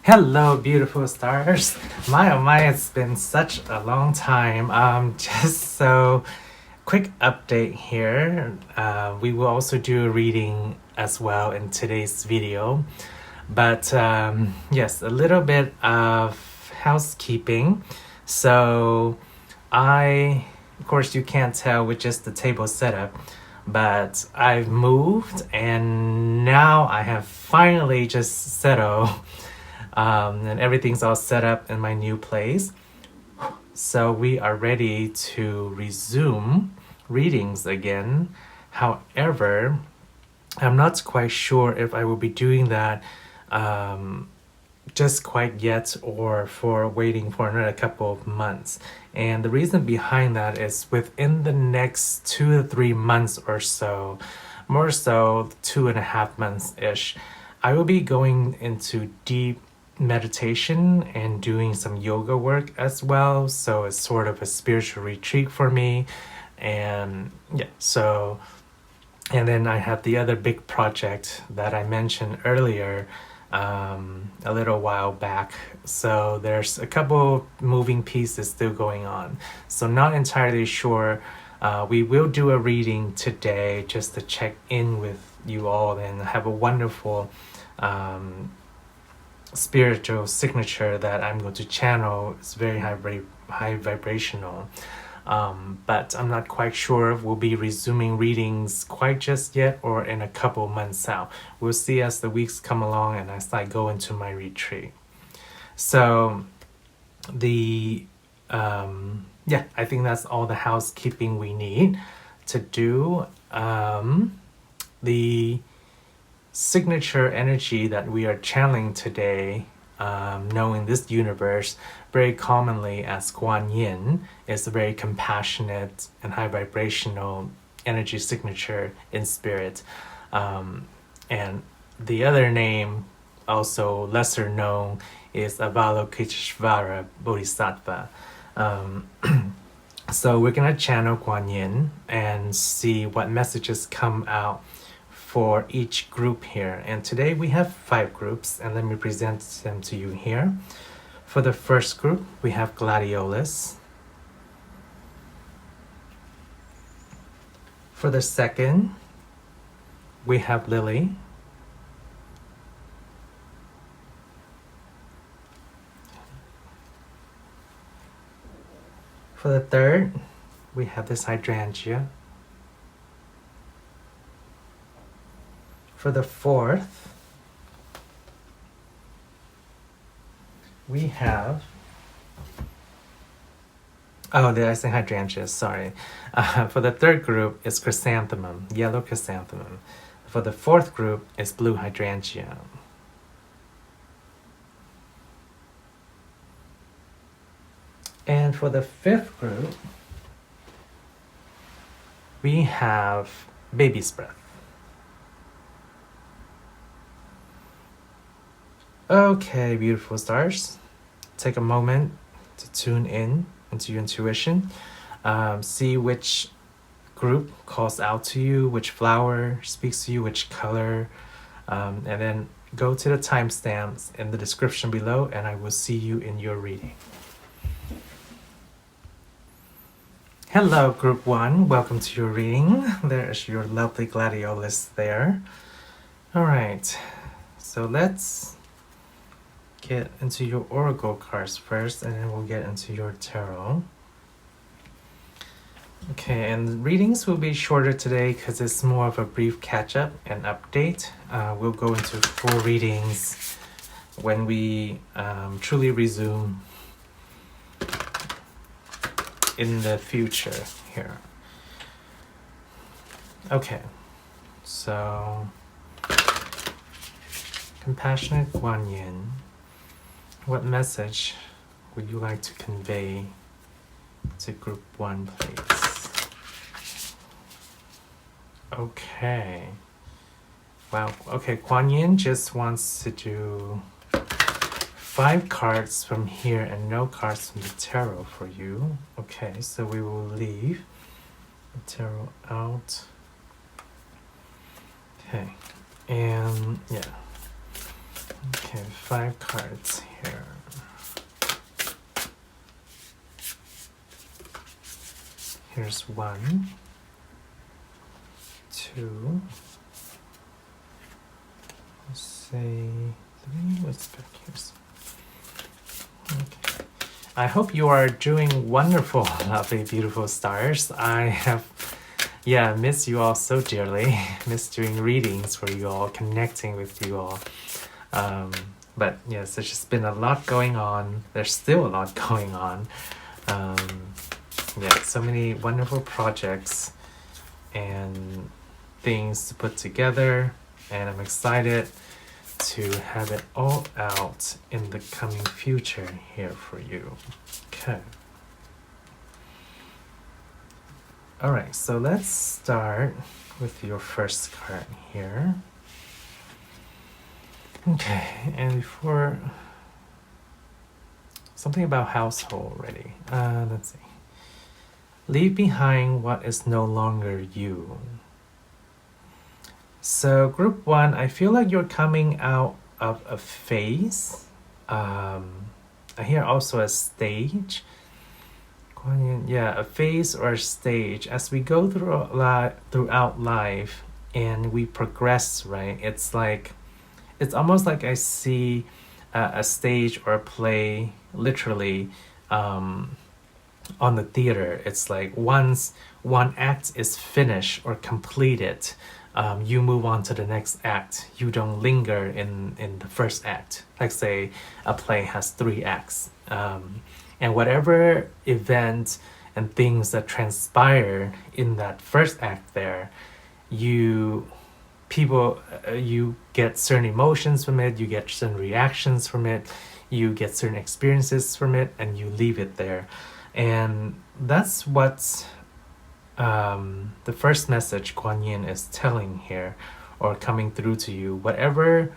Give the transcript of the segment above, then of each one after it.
Hello, beautiful stars. My oh my, it's been such a long time. Just so quick update here. We will also do a reading as well in today's video. But yes, a little bit of housekeeping. So of course, you can't tell with just the table setup, but I've moved and now I have finally just settled. And everything's all set up in my new place. So we are ready to resume readings again. However, I'm not quite sure if I will be doing that just quite yet or for waiting for another couple of months. And the reason behind that is within the next 2 to 3 months or so, more so 2.5 months ish, I will be going into deep meditation and doing some yoga work as well. So it's sort of a spiritual retreat for me. And yeah, so, and then I have the other big project that I mentioned earlier a little while back. So there's a couple moving pieces still going on. So not entirely sure. We will do a reading today just to check in with you all and have a wonderful spiritual signature that I'm going to channel. It's very high vibrational. But I'm not quite sure if we'll be resuming readings quite just yet or in a couple months out. We'll see as the weeks come along and as I go into my retreat. So I think that's all the housekeeping we need to do. The signature energy that we are channeling today, known in this universe very commonly as Guan Yin, is a very compassionate and high vibrational energy signature in spirit. And the other name, also lesser known, is Avalokiteshvara Bodhisattva. So we're going to channel Guan Yin and see what messages come out for each group here. And today we have 5 groups, and let me present them to you here. For the first group, we have Gladiolus. For the second, we have Lily. For the third, we have this Hydrangea. For the fourth, we have, did I say Hydrangea? Sorry. For the third group is Chrysanthemum, yellow Chrysanthemum. For the fourth group is blue Hydrangea. And for the fifth group, we have Baby's Breath. Okay, beautiful stars. Take a moment to tune in into your intuition. See which group calls out to you, which flower speaks to you, which color. And then go to the timestamps in the description below, and I will see you in your reading. Hello, Group 1. Welcome to your reading. There's your lovely Gladiolus there. All right. So let's get into your oracle cards first, and then we'll get into your tarot. Okay, and readings will be shorter today because it's more of a brief catch-up and update. We'll go into full readings when we truly resume in the future here. Okay, so Compassionate Guan Yin, what message would you like to convey to Group 1, please? Okay. Wow. Okay, Guan Yin just wants to do 5 cards from here and no cards from the tarot for you. Okay, so we will leave the tarot out. Okay, and yeah. Okay, 5 cards here. Here's 1, 2, let's say 3, what's back here? Okay. I hope you are doing wonderful, lovely, beautiful stars. I have, miss you all so dearly. Miss doing readings for you all, connecting with you all. But yes, there's just been a lot going on. There's still a lot going on. So many wonderful projects and things to put together, and I'm excited to have it all out in the coming future here for you. Okay. All right, so let's start with your first card here. Okay, and before, something about household already. Let's see. Leave behind what is no longer you. So group 1, I feel like you're coming out of a phase. I hear also a stage. Guan Yin, yeah, a phase or a stage. As we go throughout life and we progress, right? It's almost like I see a stage or a play, literally, on the theater. It's like once one act is finished or completed, you move on to the next act. You don't linger in the first act. Like say a play has 3 acts, and whatever event and things that transpire in that first act there, you get certain emotions from it, you get certain reactions from it, you get certain experiences from it, and you leave it there. And that's what the first message Guan Yin is telling here, or coming through to you. Whatever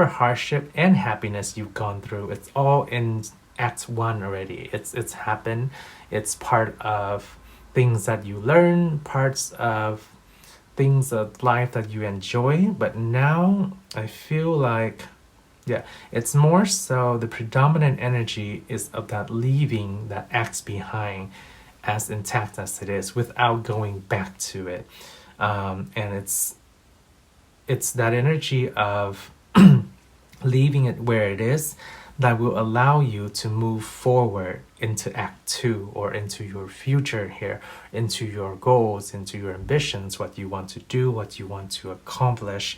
hardship and happiness you've gone through, it's all in Act 1 already. It's happened. It's part of things that you learn, parts of things of life that you enjoy. But now I feel like, it's more so the predominant energy is of that leaving that acts behind as intact as it is without going back to it. And it's that energy of leaving it where it is that will allow you to move forward into Act 2 or into your future here, into your goals, into your ambitions, what you want to do, what you want to accomplish,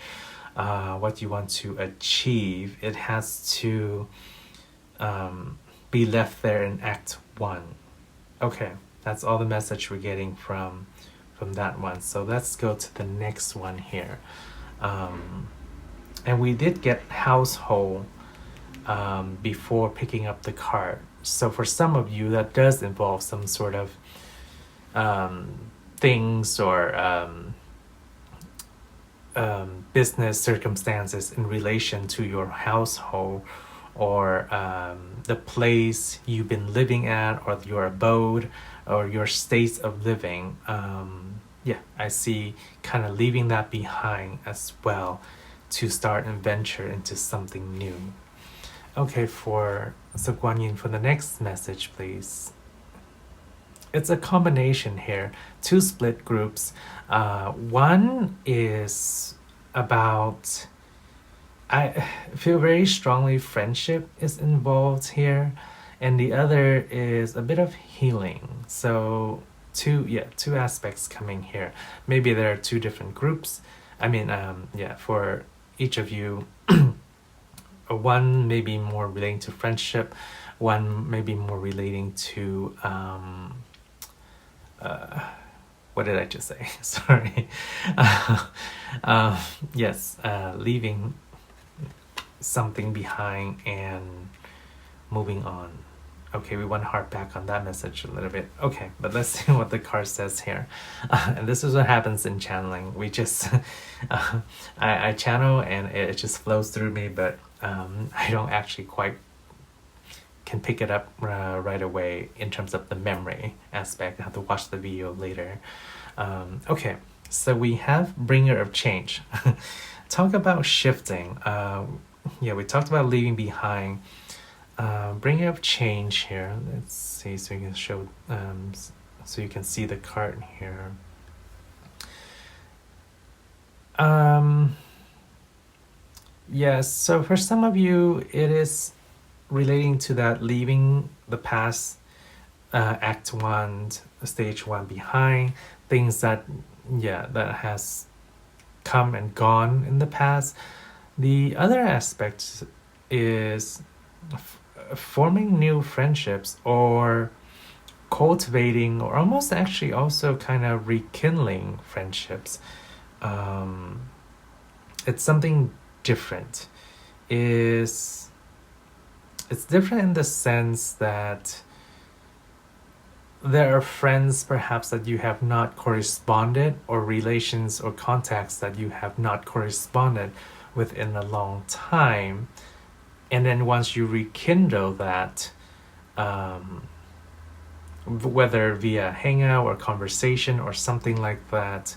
what you want to achieve. It has to be left there in Act 1. Okay, that's all the message we're getting from that one. So let's go to the next one here. And we did get household before picking up the card. So for some of you, that does involve some sort of things or business circumstances in relation to your household, or the place you've been living at, or your abode, or your states of living. I see kind of leaving that behind as well to start and venture into something new. Okay, so Guan Yin, for the next message, please. It's a combination here, 2 split groups. One is about, I feel very strongly friendship is involved here, and the other is a bit of healing. So two aspects coming here. Maybe there are 2 different groups. I mean, for each of you, one may be more relating to friendship, one may be more relating to what did I just say? Sorry. Leaving something behind and moving on. Okay, we want to harp back on that message a little bit. Okay, but let's see what the card says here. And this is what happens in channeling. We just, I channel and it just flows through me, but I don't actually quite can pick it up right away in terms of the memory aspect. I have to watch the video later. Okay, so we have Bringer of Change. talk about shifting. Yeah, we talked about leaving behind. Bringing up change here. Let's see, so you can show, so you can see the card here. Yes, so for some of you, it is relating to that leaving the past, act one, stage one behind, things that, yeah, that has come and gone in the past. The other aspect is forming new friendships or cultivating or almost actually also kind of rekindling friendships. It's something different. It's different in the sense that there are friends perhaps that you have not corresponded, or relations or contacts that you have not corresponded within a long time, and then once you rekindle that, whether via hangout or conversation or something like that,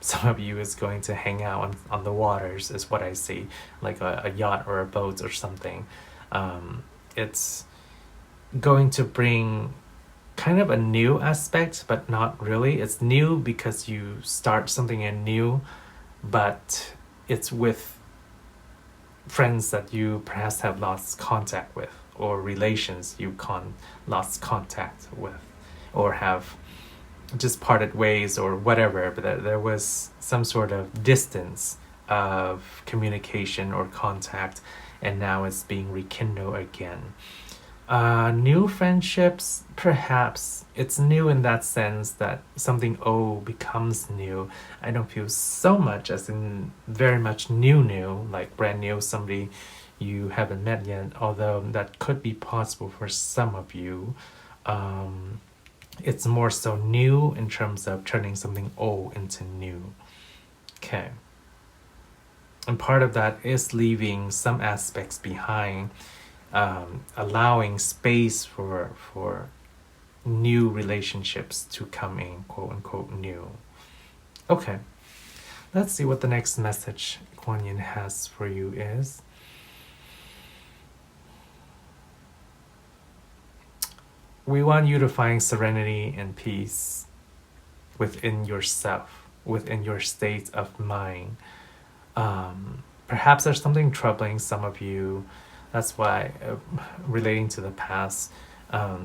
some of you is going to hang out on the waters, is what I see, like a yacht or a boat or something. It's going to bring kind of a new aspect, but not really. It's new because you start something new, but it's with friends that you perhaps have lost contact with, or relations you lost contact with, or have just parted ways or whatever, but there was some sort of distance of communication or contact, and now it's being rekindled again. New friendships, perhaps it's new in that sense that something old becomes new. I don't feel so much as in very much new, like brand new, somebody you haven't met yet, although that could be possible for some of you. It's more so new in terms of turning something old into new. Okay. And part of that is leaving some aspects behind, allowing space for new relationships to come in, quote unquote, new. Okay. Let's see what the next message Guan Yin has for you is. We want you to find serenity and peace within yourself, within your state of mind. Perhaps there's something troubling some of you. That's why, relating to the past,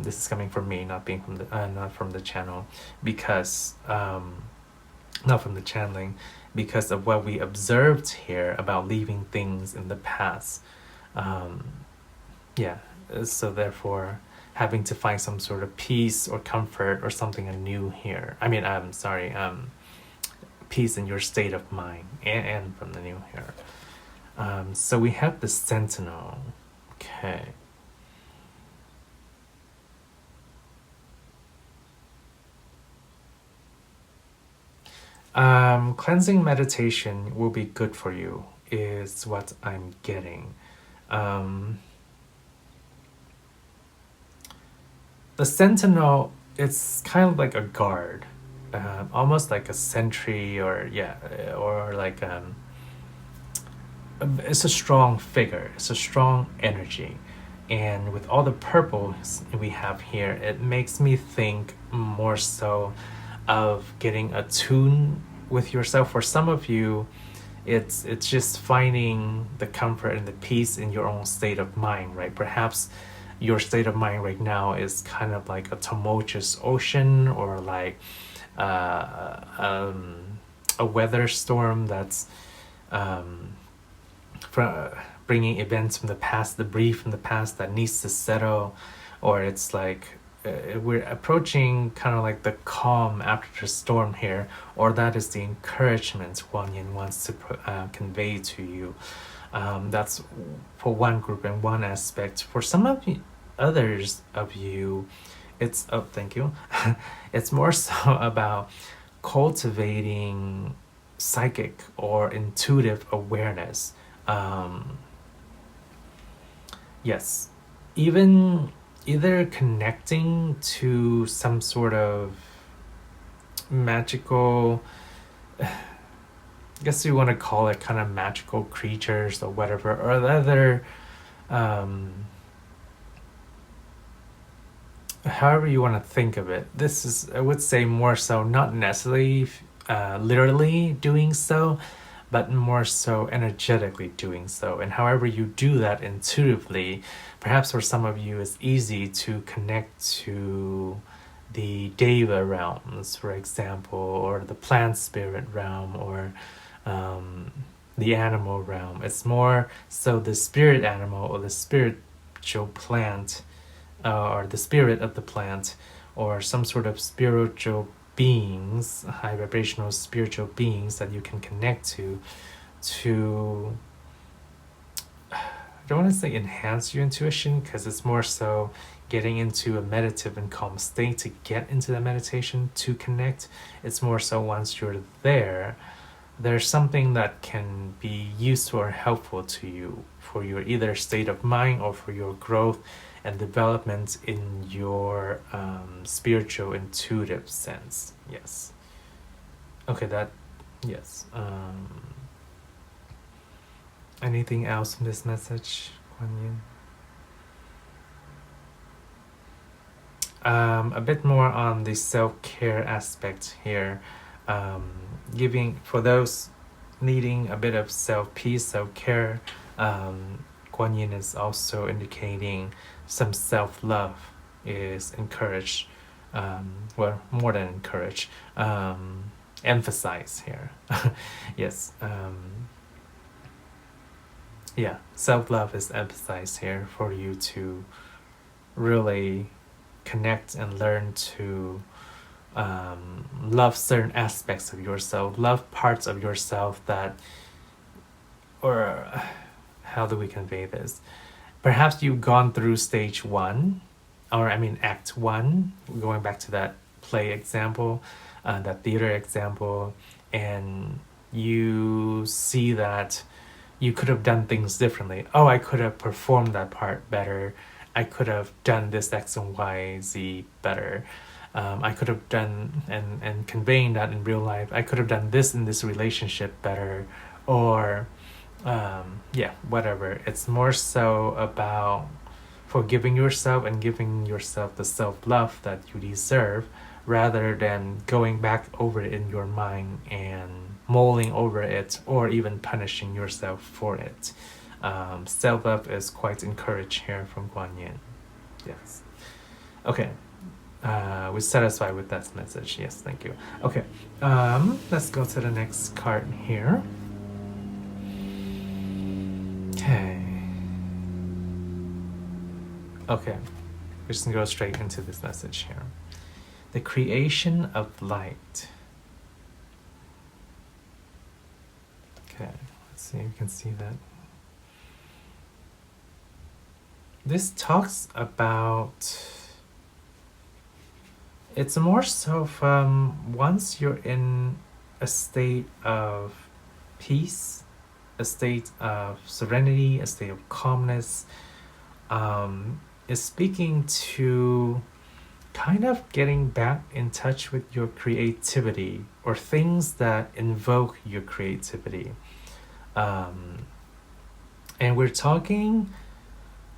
this is coming from me, not being from the not from the channel, because not from the channeling, because of what we observed here about leaving things in the past. Yeah, so therefore, having to find some sort of peace or comfort or something anew here. I mean, peace in your state of mind, and from the new here. So we have the Sentinel. Okay. Cleansing meditation will be good for you, is what I'm getting. The Sentinel, it's kind of like a guard, almost like a sentry, or like it's a strong figure. It's a strong energy, and with all the purples we have here, it makes me think more so of getting attuned with yourself. For some of you, it's just finding the comfort and the peace in your own state of mind, right? Perhaps your state of mind right now is kind of like a tumultuous ocean, or like a weather storm that's bringing events from the past, debris from the past that needs to settle, or it's like we're approaching kind of like the calm after the storm here, or that is the encouragement Guan Yin wants to convey to you. That's for one group and one aspect. For some of you, others of you, it's thank you. It's more so about cultivating psychic or intuitive awareness. Yes, even either connecting to some sort of magical I guess you want to call it kind of magical creatures or whatever, or the other, however you want to think of it. This is, I would say, more so not necessarily literally doing so, but more so energetically doing so. And however you do that intuitively, perhaps for some of you it's easy to connect to the Deva realms, for example, or the plant spirit realm, or the animal realm. It's more so the spirit animal or the spiritual plant, or the spirit of the plant, or some sort of spiritual beings, high vibrational spiritual beings that you can connect to I don't want to say enhance your intuition, because it's more so getting into a meditative and calm state to get into the meditation to connect. It's more so once you're there, there's something that can be useful or helpful to you for your either state of mind or for your growth and development in your spiritual intuitive sense. Yes. Okay, that, yes. Anything else from this message, Guan Yin? A bit more on the self-care aspect here. Giving, for those needing a bit of self-peace, self-care, Guan Yin is also indicating some self-love is encouraged. Well, more than encouraged, emphasize here. Yes. Yeah, self-love is emphasized here for you to really connect and learn to love certain aspects of yourself, love parts of yourself that, or how do we convey this? Perhaps you've gone through stage 1, or I mean act 1, going back to that play example, that theater example, and you see that you could have done things differently. Oh, I could have performed that part better. I could have done this X and Y, Z better. I could have done, and conveying that in real life, I could have done this in this relationship better, or yeah, whatever. It's more so about forgiving yourself and giving yourself the self-love that you deserve, rather than going back over it in your mind and mulling over it or even punishing yourself for it. Self-love is quite encouraged here from Guan Yin. Yes. Okay. We're satisfied with that message. Yes, thank you. Okay. Let's go to the next card here. Okay. Okay. We're just gonna go straight into this message here. The creation of light. Okay, let's see if you can see that. This talks about, it's more so from once you're in a state of peace, a state of serenity, a state of calmness, is speaking to kind of getting back in touch with your creativity or things that invoke your creativity. And we're talking,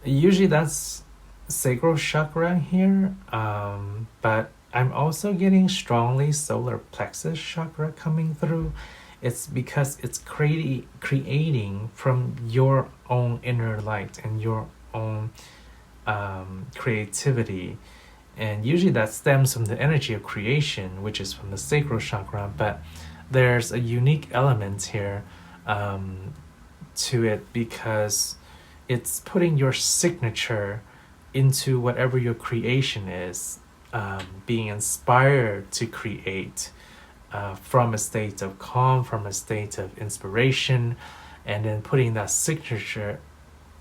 usually that's sacral chakra here, but I'm also getting strongly solar plexus chakra coming through. It's because it's creating from your own inner light and your own creativity. And usually that stems from the energy of creation, which is from the sacral chakra, but there's a unique element here to it, because it's putting your signature into whatever your creation is, being inspired to create from a state of calm, from a state of inspiration, and then putting that signature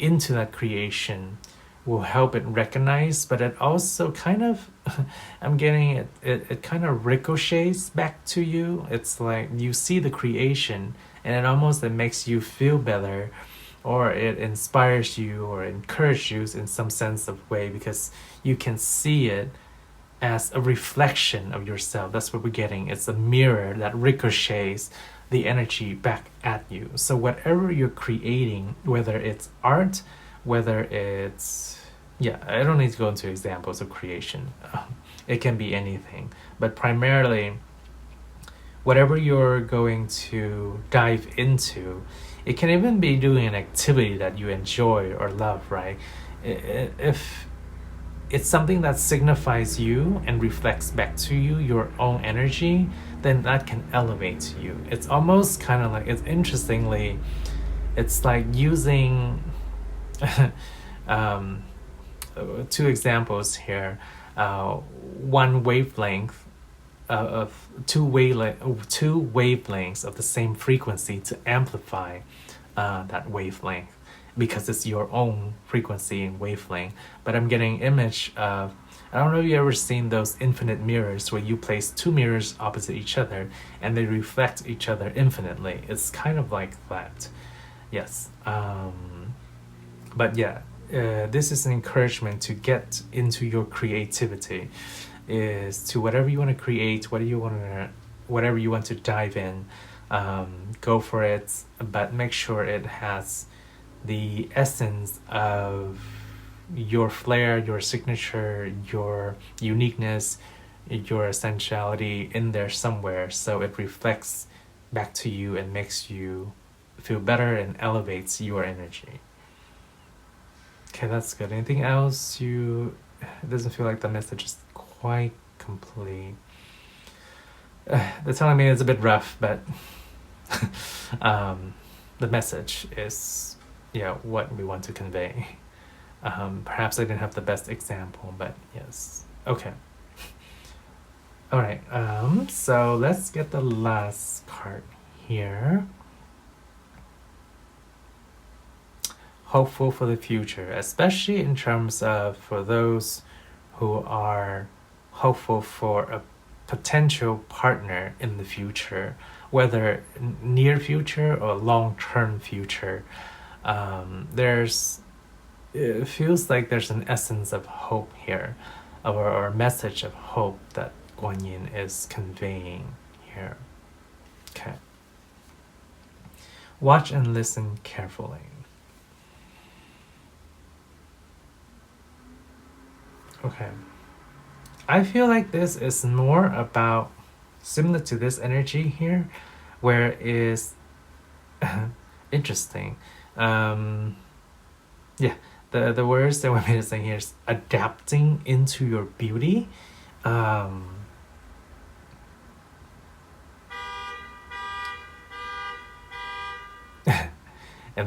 into that creation will help it recognize, but it also kind of, I'm getting it kind of ricochets back to you. It's like you see the creation and it makes you feel better, or it inspires you or encourages you in some sense of way, because you can see it as a reflection of yourself. That's what we're getting. It's a mirror that ricochets the energy back at you. So whatever you're creating, whether it's art, whether it's, yeah, I don't need to go into examples of creation. It can be anything, but primarily whatever you're going to dive into, it can even be doing an activity that you enjoy or love, right? If it's something that signifies you and reflects back to you your own energy, then that can elevate you. It's almost kind of like, it's interestingly, it's like using two examples here. One wavelength of two wavelengths of the same frequency to amplify that wavelength, because it's your own frequency and wavelength. But I'm getting image of, I don't know if you ever seen those infinite mirrors where you place two mirrors opposite each other and they reflect each other infinitely. It's kind of like that. Yes. But yeah, this is an encouragement to get into your creativity, is to whatever you want to create, whatever you want to dive in, go for it, but make sure it has the essence of your flair, your signature, your uniqueness, your essentiality in there somewhere, so it reflects back to you and makes you feel better and elevates your energy. Okay, that's good. Anything else? It doesn't feel like the message is quite complete. They're telling me it's a bit rough, but the message is, yeah, what we want to convey. Perhaps I didn't have the best example, but yes. Okay. All right. So let's get the last card here. Hopeful for the future, especially in terms of for those who are hopeful for a potential partner in the future, whether near future or long-term future. It feels like there's an essence of hope here, or a message of hope that Guan Yin is conveying here. Okay. Watch and listen carefully. Okay. I feel like this is more about, similar to this energy here, where it is interesting. Yeah, the words that we're saying here is adapting into your beauty. And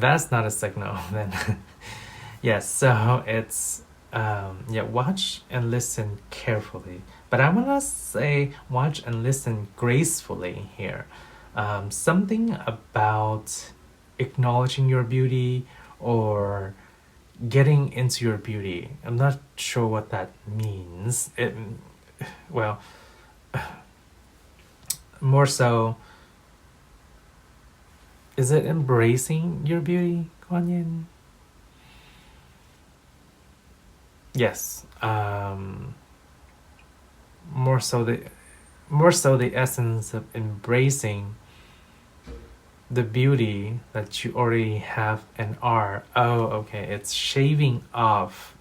that's not a signal then. Yes, so it's watch and listen carefully. But I'm gonna say watch and listen gracefully here. Something about acknowledging your beauty or getting into your beauty. I'm not sure what that means. More so, is it embracing your beauty, Guan Yin? Yes. More so the essence of embracing the beauty that you already have and are. Oh, okay. It's shaving off.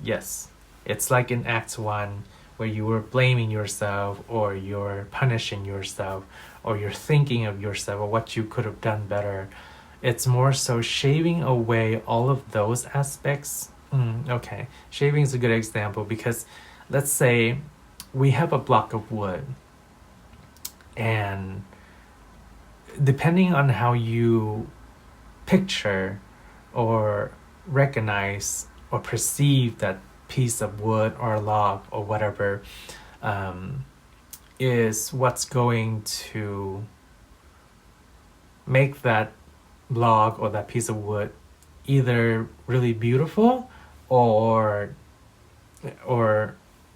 Yes. It's like in Act 1 where you were blaming yourself, or you're punishing yourself, or you're thinking of yourself or what you could have done better. It's more so shaving away all of those aspects. Okay. Shaving is a good example, because let's say we have a block of wood, and depending on how you picture or recognize or perceive that piece of wood or log or whatever, is what's going to make that log or that piece of wood either really beautiful or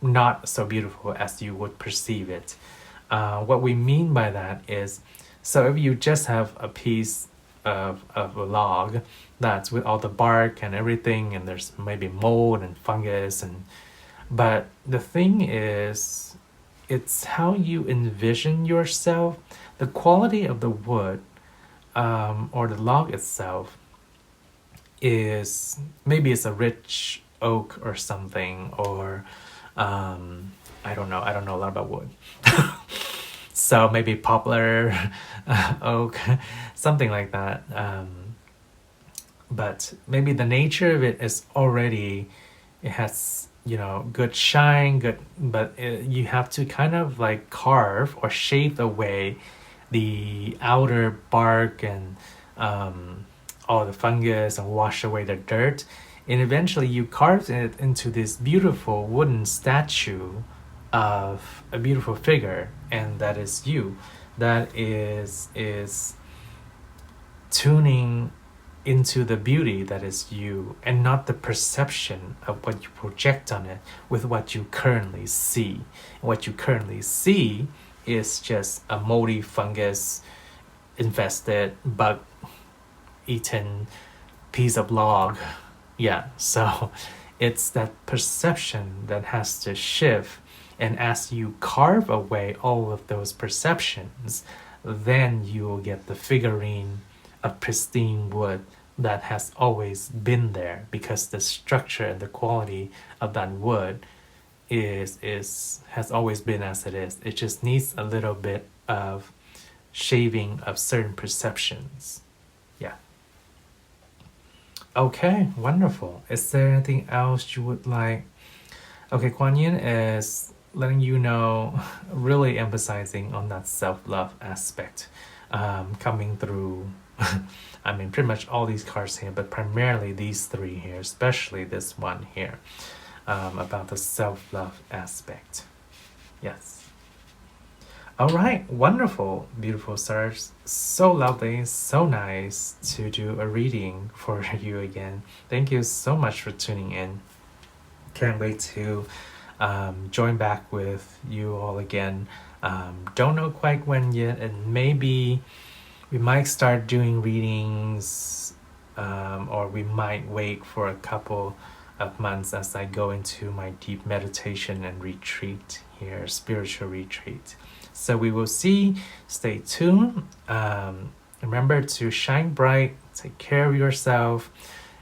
not so beautiful as you would perceive it. What we mean by that is, so if you just have a piece of a log that's with all the bark and everything, and there's maybe mold and fungus, but the thing is, it's how you envision yourself the quality of the wood or the log itself is maybe it's a rich oak or something, or I don't know a lot about wood. So maybe poplar, oak, something like that. But maybe the nature of it is already, it has, you know, good shine, good, but you have to kind of like carve or shave away the outer bark and all the fungus and wash away the dirt. And eventually you carve it into this beautiful wooden statue of a beautiful figure, and that is you. That is tuning into the beauty that is you, and not the perception of what you project on it with what you currently see. And what you currently see is just a moldy fungus infested, bug eaten piece of log. Yeah, so it's that perception that has to shift. And as you carve away all of those perceptions, then you will get the figurine of pristine wood that has always been there, because the structure and the quality of that wood has always been as it is. It just needs a little bit of shaving of certain perceptions. Yeah. Okay, wonderful. Is there anything else you would like? Okay, Kuan Yin is letting you know, really emphasizing on that self-love aspect coming through. I mean, pretty much all these cards here, but primarily these three here, especially this one here, about the self-love aspect. Yes. All right, wonderful, beautiful stars. So lovely, so nice to do a reading for you again. Thank you so much for tuning in. Can't wait to join back with you all again. Don't know quite when yet, and maybe we might start doing readings, or we might wait for a couple of months as I go into my deep meditation and retreat here, spiritual retreat. So we will see. Stay tuned. Remember to shine bright, take care of yourself,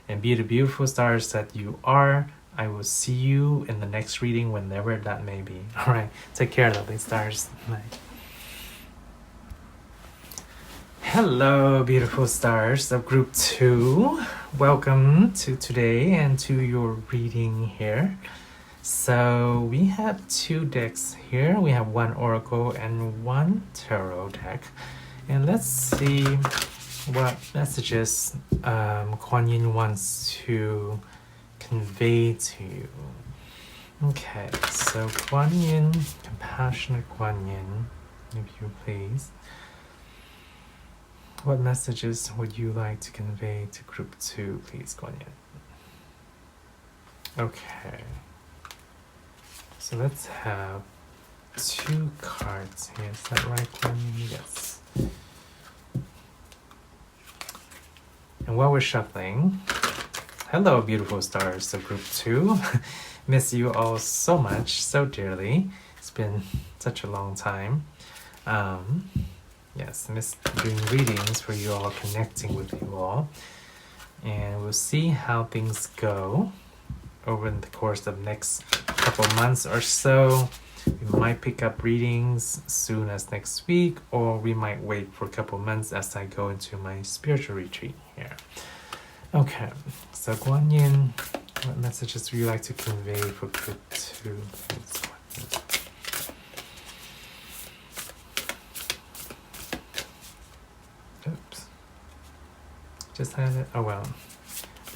and be the beautiful stars that you are. I will see you in the next reading, whenever that may be. All right, take care, lovely stars. Bye. Hello, beautiful stars of group 2. Welcome to today and to your reading here. So we have 2 decks here. We have 1 oracle and 1 tarot deck. And let's see what messages Kuan Yin wants to convey to you. Okay, so Guan Yin, compassionate Guan Yin, if you please. What messages would you like to convey to group 2, please, Guan Yin? Okay. So let's have 2 cards here. Is that right, Guan Yin? Yes. And while we're shuffling, hello, beautiful stars of group 2. Miss you all so much, so dearly. It's been such a long time. Yes, miss doing readings for you all, connecting with you all. And we'll see how things go over the course of next couple months or so. We might pick up readings soon as next week, or we might wait for a couple months as I go into my spiritual retreat here. Okay, so Guan Yin, what messages would you like to convey for group 2? Oops. Just had it. Oh well.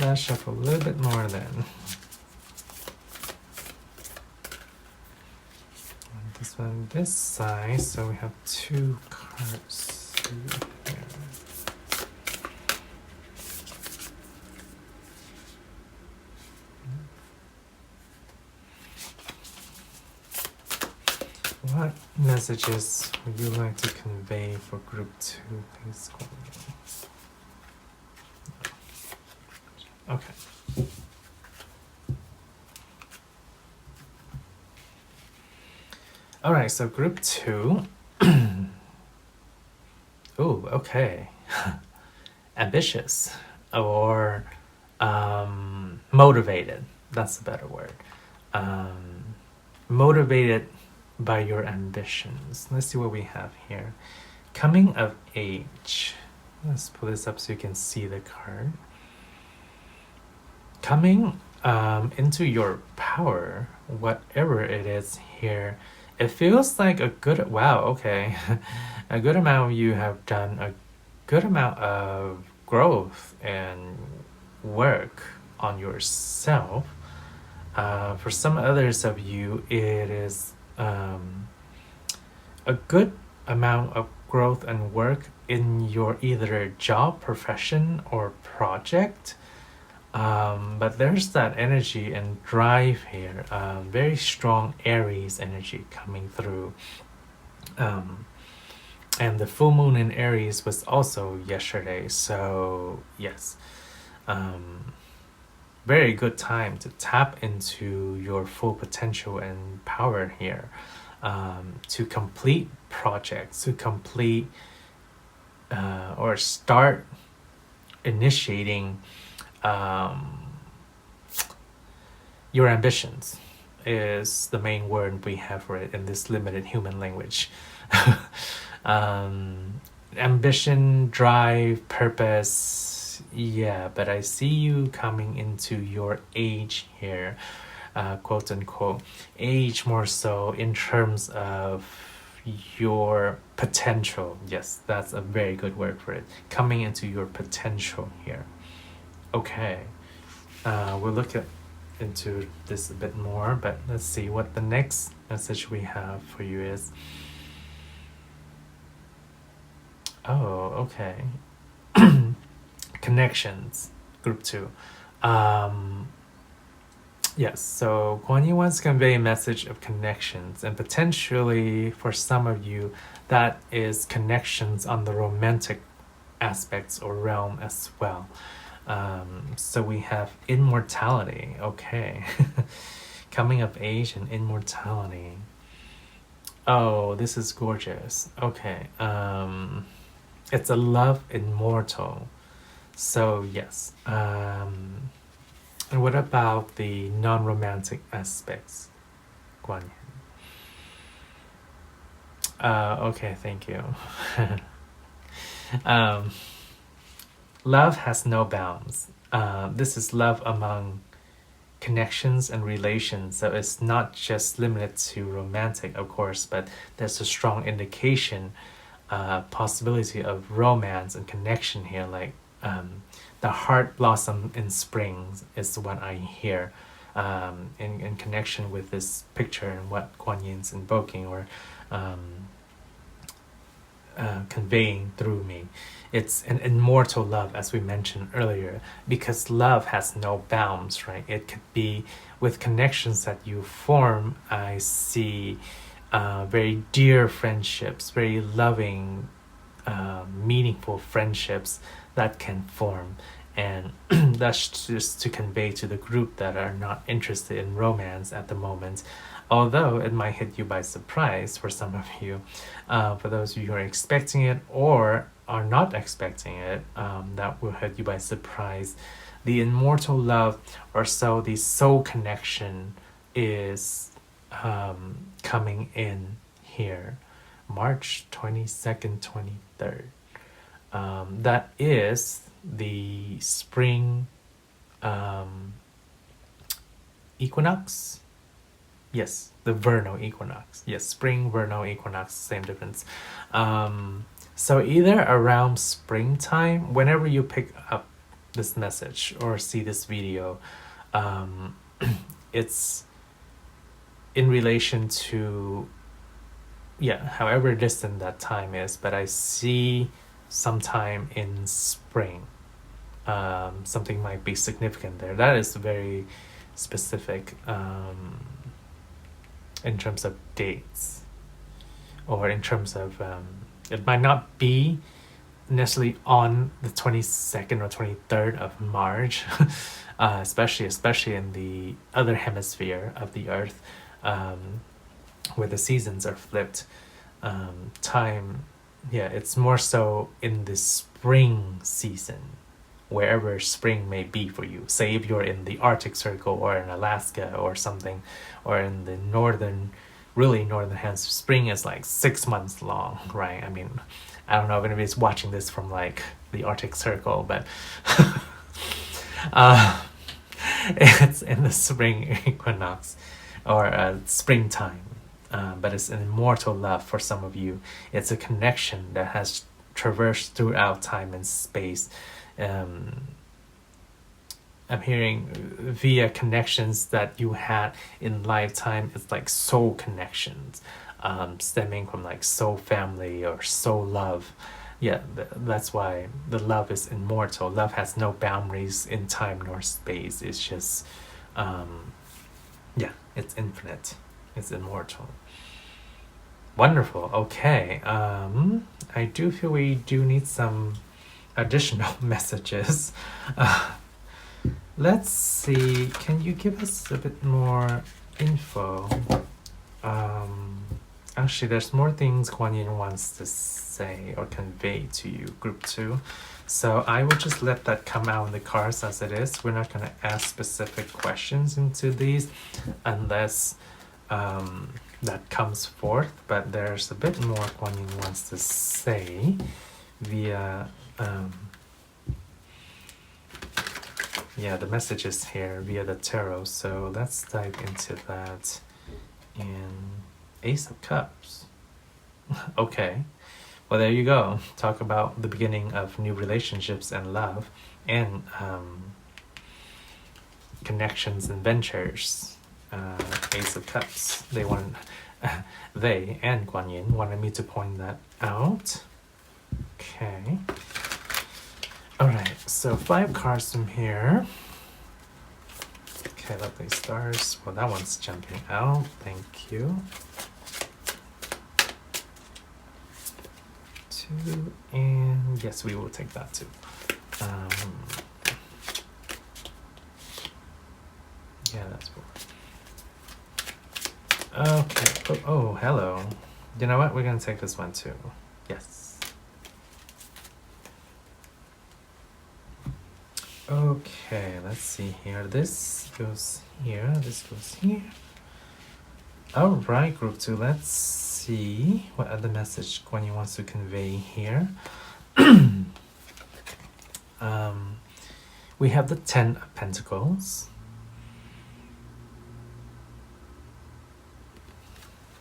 Let's shuffle a little bit more then. And this one this side, so we have 2 cards here. What messages would you like to convey for group 2, please? Okay. All right, so group 2. Okay. Ambitious or motivated. That's a better word. Motivated by your ambitions. Let's see what we have here. Coming of age. Let's pull this up so you can see the card. Coming into your power, whatever it is here, it feels like a good, wow, okay. A good amount of you have done a good amount of growth and work on yourself. For some others of you, it is a good amount of growth and work in your either job, profession, or project. But there's that energy and drive here. Very strong Aries energy coming through. And the full moon in Aries was also yesterday. So yes, very good time to tap into your full potential and power here. To complete projects, to complete or start initiating your ambitions is the main word we have for it in this limited human language. Ambition, drive, purpose, yeah, but I see you coming into your age here, quote unquote, age more so in terms of your potential. Yes, that's a very good word for it. Coming into your potential here. Okay, we'll look into this a bit more, but let's see what the next message we have for you is. Oh, okay. Connections, group 2. Yes, so Guan Yin wants to convey a message of connections, and potentially for some of you, that is connections on the romantic aspects or realm as well. So we have immortality, okay. Coming of age and immortality. Oh, this is gorgeous. Okay, it's a love immortal. So yes, and what about the non-romantic aspects, Guan Yin? Okay, thank you. Love has no bounds. This is love among connections and relations, so it's not just limited to romantic, of course, but there's a strong indication, possibility of romance and connection here, like the heart blossom in spring is what I hear in connection with this picture and what Kuan Yin's invoking or conveying through me. It's an immortal love, as we mentioned earlier, because love has no bounds, right? It could be with connections that you form. I see very dear friendships, very loving, meaningful friendships that can form. And that's just to convey to the group that are not interested in romance at the moment, although it might hit you by surprise for some of you. For those of you who are expecting it or are not expecting it, that will hit you by surprise. The immortal love, or so the soul connection, is coming in here March 22nd, 23rd. That is the spring equinox. Yes, the vernal equinox. Yes, spring, vernal equinox, same difference. So either around springtime, whenever you pick up this message or see this video, it's in relation to, yeah, however distant that time is, but I see sometime in spring. Something might be significant there. That is very specific in terms of dates, or in terms of it might not be necessarily on the 22nd or 23rd of March, especially in the other hemisphere of the earth, where the seasons are flipped. Time yeah, it's more so in the spring season, wherever spring may be for you. Say if you're in the Arctic Circle or in Alaska or something, or in the really northern hemisphere, spring is like 6 months long, right? I mean, I don't know if anybody's watching this from like the Arctic Circle, but it's in the spring equinox or springtime. But it's an immortal love for some of you. It's a connection that has traversed throughout time and space. I'm hearing via connections that you had in lifetime. It's like soul connections, stemming from like soul family or soul love. Yeah, that's why the love is immortal. Love has no boundaries in time nor space. It's just, yeah, it's infinite. It's immortal. Wonderful. Okay. I do feel we do need some additional messages. Let's see. Can you give us a bit more info? Actually, there's more things Guan Yin wants to say or convey to you, group 2. So I will just let that come out in the cards as it is. We're not going to ask specific questions into these unless that comes forth. But there's a bit more Guan Yin wants to say via the messages here via the tarot. So let's dive into that in Ace of Cups. Okay, well, there you go. Talk about the beginning of new relationships and love and connections and ventures. Ace of Cups. They and Guan Yin wanted me to point that out. Okay. Alright, so 5 cards from here. Okay, lovely stars. Well, that one's jumping out. Thank you. 2, and yes, we will take that too. Yeah, that's cool. Okay. Oh, hello. You know what? We're gonna take this one too. Yes. Okay, let's see here. This goes here. This goes here. All right, group 2. Let's see what other message Guan Yin wants to convey here. We have the 10 of Pentacles.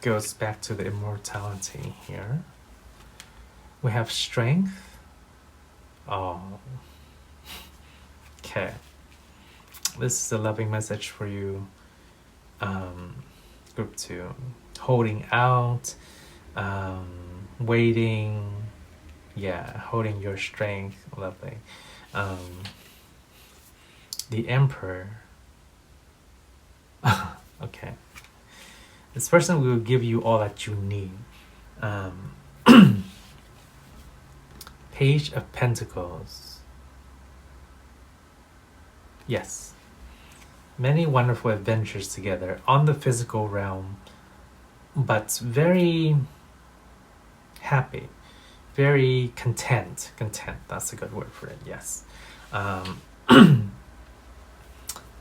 Goes back to the immortality here. We have strength. Oh. Okay. This is a loving message for you. Group 2. Holding out. Waiting. Yeah, holding your strength. Lovely. The Emperor. Okay. This person will give you all that you need. Page of Pentacles. Yes. Many wonderful adventures together on the physical realm, but very happy, very content. Content, that's a good word for it, yes.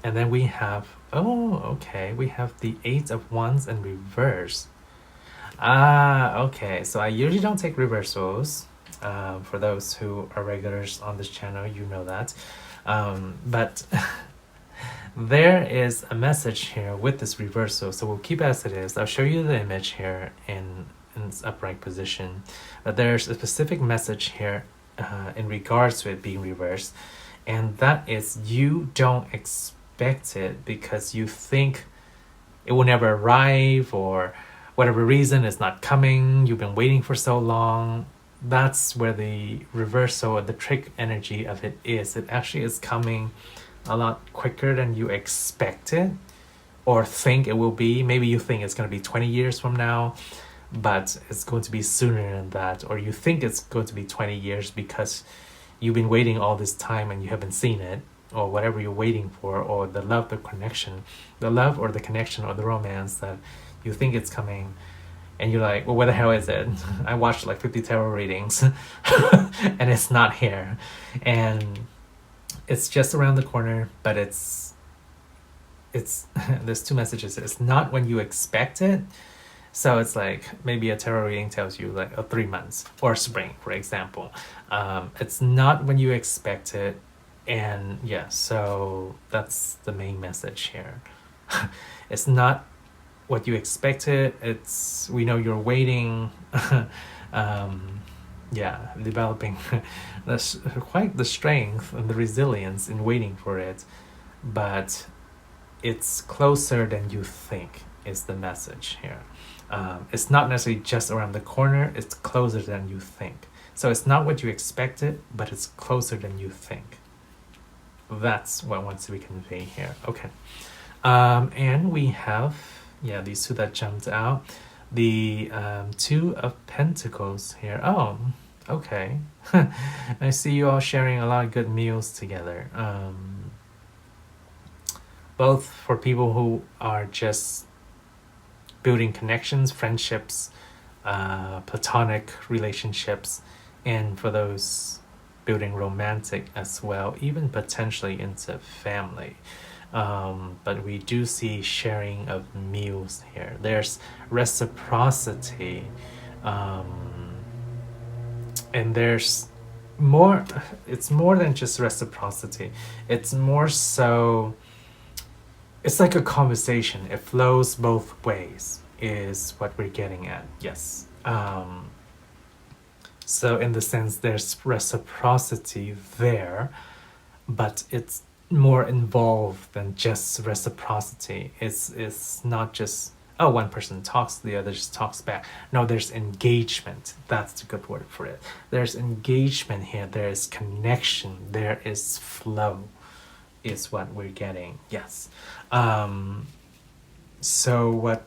And then we have, we have the 8 of Wands in reverse. Okay, so I usually don't take reversals. For those who are regulars on this channel, you know that. But there is a message here with this reversal, so we'll keep it as it is. I'll show you the image here in its upright position. But there's a specific message here in regards to it being reversed, and that is you don't expect it because you think it will never arrive, or whatever reason it's not coming. You've been waiting for so long. That's where the reversal or the trick energy of it is. It actually is coming a lot quicker than you expect it or think it will be. Maybe you think it's going to be 20 years from now, but it's going to be sooner than that. Or you think it's going to be 20 years because you've been waiting all this time and you haven't seen it, or whatever you're waiting for, or the love, the connection, the love or the connection or the romance that you think it's coming, and you're like, well, where the hell is it? I watched like 50 tarot readings and it's not here. And it's just around the corner, but it's there's two messages. It's not when you expect it. So it's like maybe a tarot reading tells you like 3 months or spring, for example. It's not when you expect it. And yeah, so that's the main message here. It's not what you expected. It's, we know you're waiting. Developing quite the strength and the resilience in waiting for it, but it's closer than you think is the message here. It's not necessarily just around the corner, it's closer than you think. So it's not what you expected, but it's closer than you think. That's what wants to be conveyed here. Okay. And we have, these two that jumped out. The Two of Pentacles here. Oh, okay. I see you all sharing a lot of good meals together. Both for people who are just building connections, friendships, platonic relationships, and for those building romantic as well, even potentially into family. But we do see sharing of meals here. There's reciprocity, and there's more. It's more than just reciprocity. It's more so, it's like a conversation. It flows both ways is what we're getting at. Yes. So in the sense, there's reciprocity there, but it's more involved than just reciprocity. It's not just, oh, one person talks, the other just talks back. No, there's engagement. That's the good word for it. There's engagement here. There is connection. There is flow is what we're getting. Yes. So what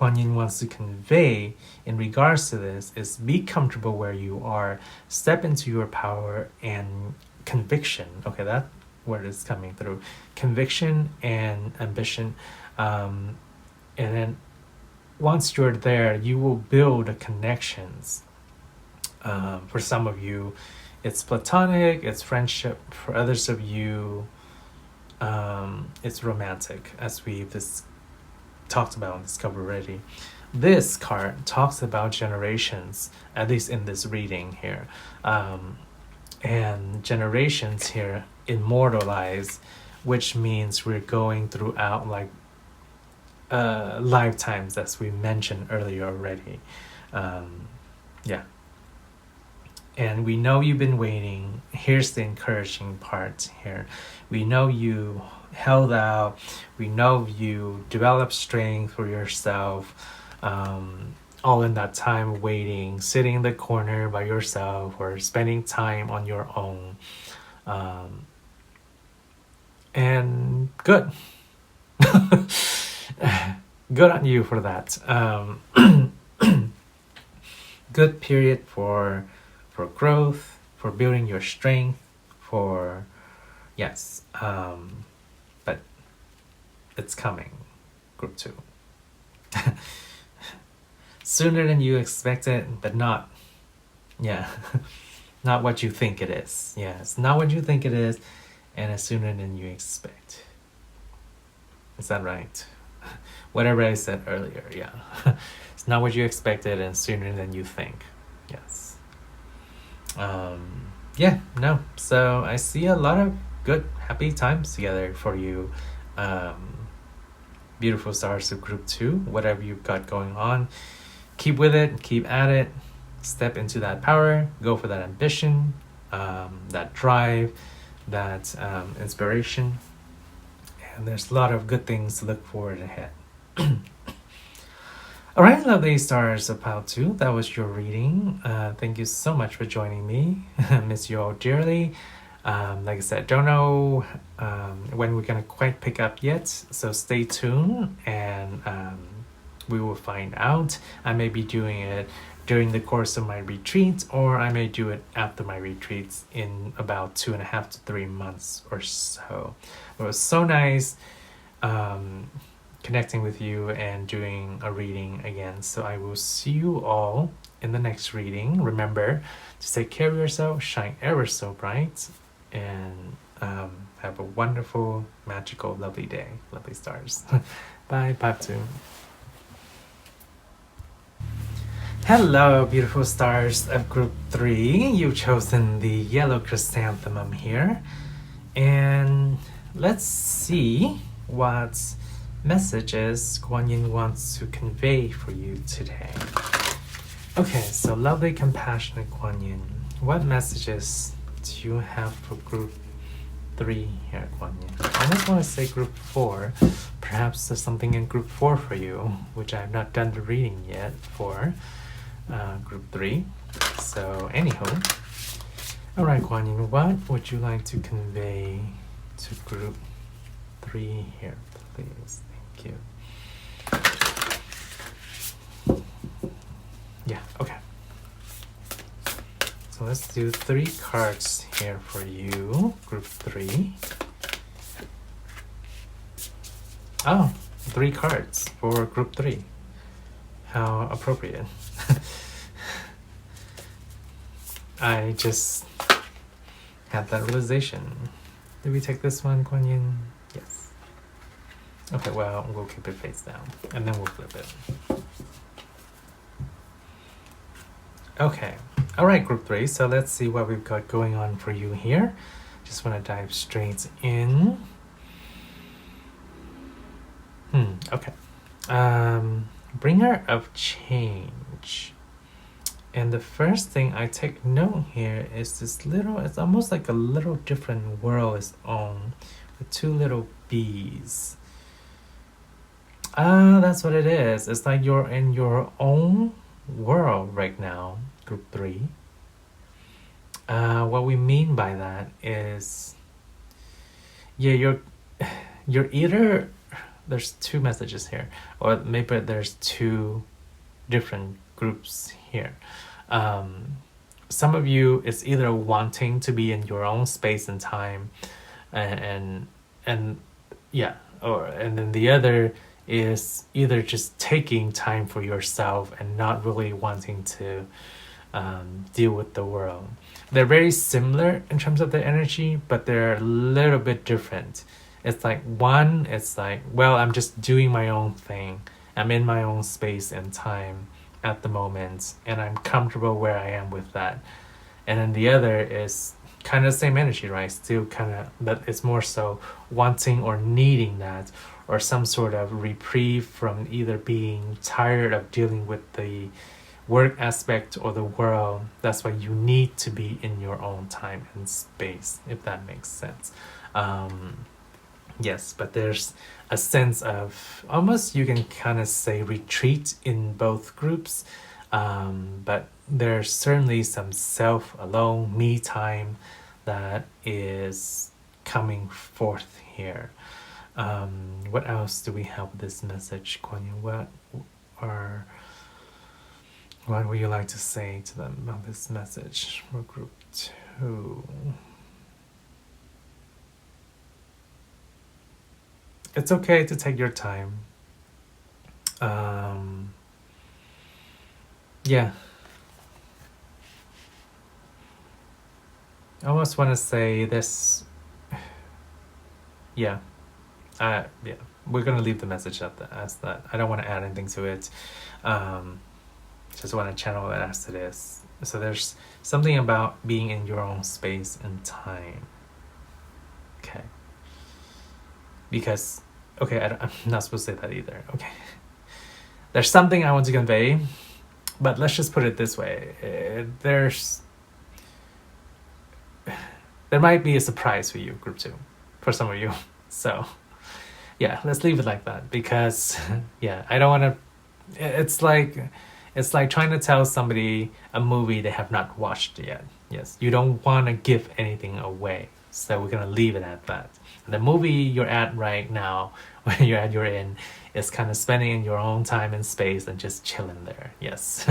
Guan Yin wants to convey in regards to this is be comfortable where you are, step into your power and conviction. Okay, that word is coming through. Conviction and ambition. And then once you're there, you will build connections. For some of you, it's platonic, it's friendship. For others of you, it's romantic, as we've talked about and discovered already. This card talks about generations, at least in this reading here. And generations here immortalized, which means we're going throughout like lifetimes, as we mentioned earlier already. And we know you've been waiting. Here's the encouraging part here. We know you held out. We know you developed strength for yourself. All in that time waiting, sitting in the corner by yourself or spending time on your own. And good. Good on you for that. Good period for growth, for building your strength, for yes. But it's coming, group 2. Sooner than you expected, but not not what you think it is. Yeah, it's not what you think it is, and it's sooner than you expect. Is that right? Whatever I said earlier, yeah. It's not what you expected and sooner than you think. Yes. So I see a lot of good, happy times together for you. Beautiful stars of group 2, whatever you've got going on. Keep with it, keep at it, step into that power, go for that ambition, that drive, that inspiration. And there's a lot of good things to look forward ahead. All right, lovely stars of Pile 2, that was your reading. Thank you so much for joining me. Miss you all dearly. Like I said, don't know when we're going to quite pick up yet, so stay tuned and we will find out. I may be doing it during the course of my retreat, or I may do it after my retreats in about 2.5 to 3 months or so. It was so nice connecting with you and doing a reading again. So I will see you all in the next reading. Remember to take care of yourself, shine ever so bright, and have a wonderful, magical, lovely day. Lovely stars. Bye, Patu. Hello, beautiful stars of group 3. You've chosen the yellow chrysanthemum here. And let's see what messages Guan Yin wants to convey for you today. Okay, so lovely, compassionate Guan Yin. What messages do you have for group 3 here, Guan Yin? I almost want to say group 4. Perhaps there's something in group 4 for you, which I have not done the reading yet for group 3. So, anywho. Alright, Guan Yin, what would you like to convey to group 3 here, please? Thank you. Yeah, okay. So let's do 3 cards here for you, group 3. Oh, 3 cards for group 3. How appropriate. I just had that realization. Did we take this one, Guan Yin? Yes. Okay, well, we'll keep it face down, and then we'll flip it. Okay. Alright, group 3, so let's see what we've got going on for you here. Just want to dive straight in. Okay. Bringer of change. And the first thing I take note here is this little, it's almost like a little different world its own, with 2 little bees. That's what it is. It's like you're in your own world right now, group 3. What we mean by that is, yeah, you're either, there's 2 messages here, or maybe there's 2 different groups here. Some of you is either wanting to be in your own space and time, and yeah, and then the other is either just taking time for yourself and not really wanting to deal with the world. They're very similar in terms of the energy, but they're a little bit different. It's like one, it's like, well, I'm just doing my own thing. I'm in my own space and time at the moment, and I'm comfortable where I am with that. And then the other is kind of the same energy, right? Still kind of, but it's more so wanting or needing that, or some sort of reprieve from either being tired of dealing with the work aspect or the world. That's why you need to be in your own time and space, if that makes sense. Yes, but there's a sense of almost, you can kind of say, retreat in both groups, but there's certainly some self-alone, me time that is coming forth here. What else do we have with this message, Guan Yin? What would you like to say to them about this message for group 2? It's okay to take your time. Yeah. I almost want to say this. Yeah. Yeah. We're going to leave the message as that. I don't want to add anything to it. Just want to channel it as it is. So there's something about being in your own space and time. Okay. Because, okay, I'm not supposed to say that either. Okay. There's something I want to convey, but let's just put it this way. There might be a surprise for you, group 2, for some of you. So, yeah, let's leave it like that, because, yeah, I don't want to, it's like trying to tell somebody a movie they have not watched yet. Yes, you don't want to give anything away. So we're going to leave it at that. The movie you're at right now, you're in, is kind of spending in your own time and space and just chilling there. Yes.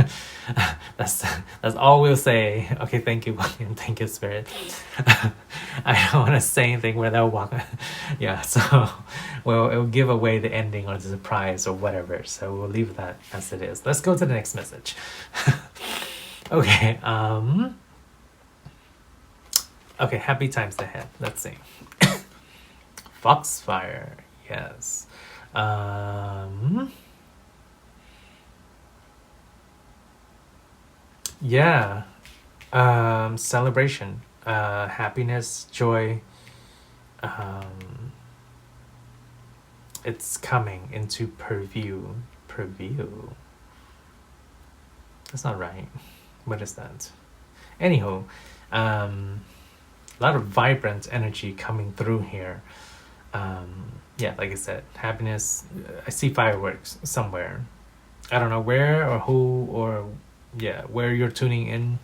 that's all we'll say. Okay, thank you, William. Thank you, Spirit. I don't want to say anything where they'll walk. Yeah, so it'll give away the ending or the surprise or whatever. So we'll leave that as it is. Let's go to the next message. Okay, okay, happy times ahead. Let's see. Foxfire, yes. Yeah. Celebration, happiness, joy. It's coming into purview. Purview. That's not right. What is that? Anyhow, a lot of vibrant energy coming through here. Yeah, like I said, happiness. I see fireworks somewhere. I don't know where or who or where you're tuning in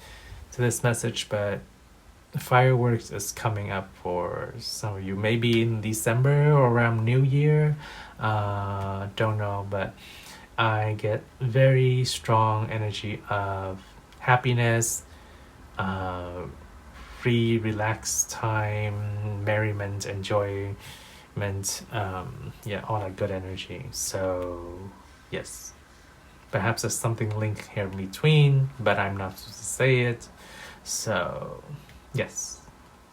to this message, but fireworks is coming up for some of you. Maybe in December or around New Year. Don't know, but I get very strong energy of happiness, free, relaxed time, merriment, enjoyment, all that good energy. So yes, perhaps there's something linked here in between, but I'm not supposed to say it. So yes,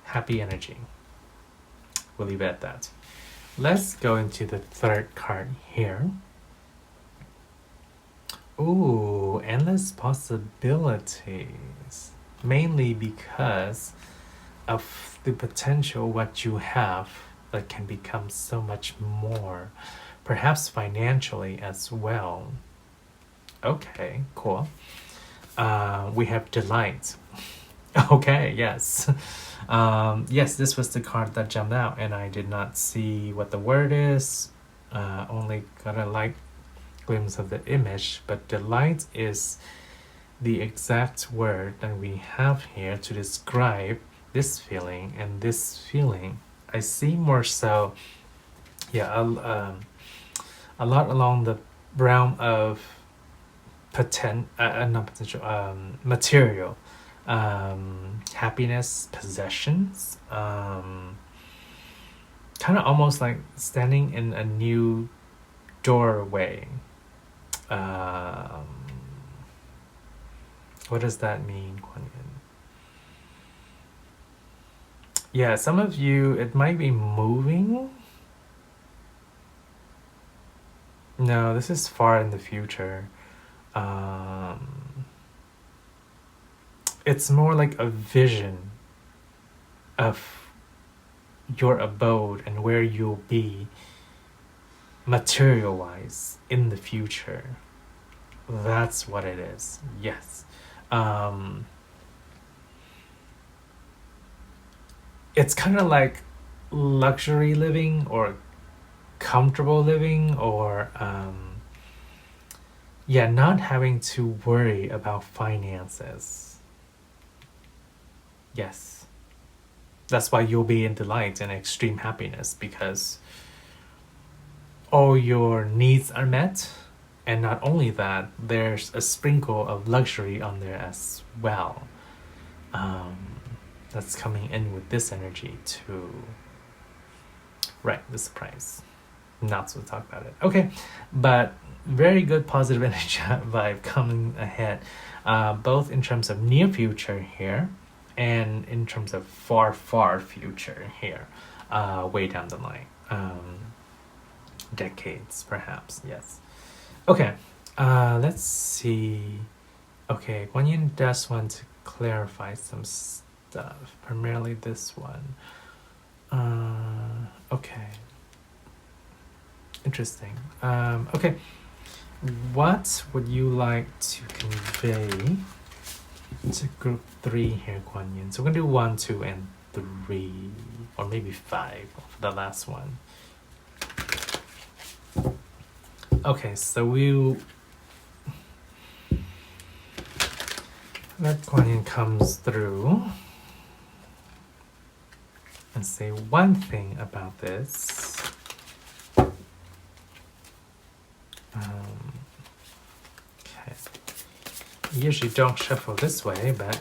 happy energy. We'll leave it at that. Let's go into the third card here. Ooh, endless possibilities. Mainly because of the potential what you have that can become so much more. Perhaps financially as well. Okay, cool. We have delight. Okay, yes. Yes, this was the card that jumped out and I did not see what the word is. Only got a light glimpse of the image, but delight is the exact word that we have here to describe this feeling, and this feeling I see more so a lot along the realm of material, happiness, possessions, kind of almost like standing in a new doorway. What does that mean, Guan Yin? Yeah, some of you, it might be moving. No, this is far in the future. It's more like a vision of your abode and where you'll be material-wise in the future. That's what it is. Yes. It's kind of like luxury living or comfortable living, or not having to worry about finances. Yes. That's why you'll be in delight and extreme happiness, because all your needs are met, and not only that, there's a sprinkle of luxury on there as well. That's coming in with this energy too. Right, the surprise. Not so talk about it. Okay, but very good positive energy vibe coming ahead, both in terms of near future here and in terms of far future here, way down the line, decades perhaps. Yes. Okay, let's see. Okay, Guan Yin does want to clarify some stuff, primarily this one. Okay, interesting. Okay, what would you like to convey to group 3 here, Guan Yin? So we're gonna do 1, 2, and 3, or maybe 5 for the last one. Okay, so we'll let Guan Yin comes through and say one thing about this. Usually don't shuffle this way, but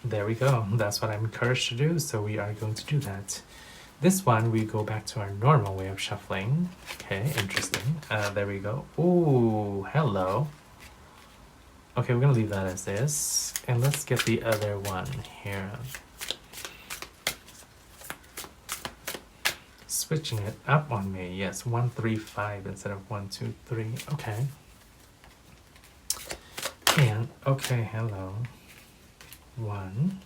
there we go. That's what I'm encouraged to do, so we are going to do that. This one, we go back to our normal way of shuffling. Okay, interesting. There we go. Ooh, hello. Okay, we're gonna leave that as is. And let's get the other one here. Switching it up on me. Yes, 1, 3, 5 instead of 1, 2, 3. Okay. And, okay, hello. 1.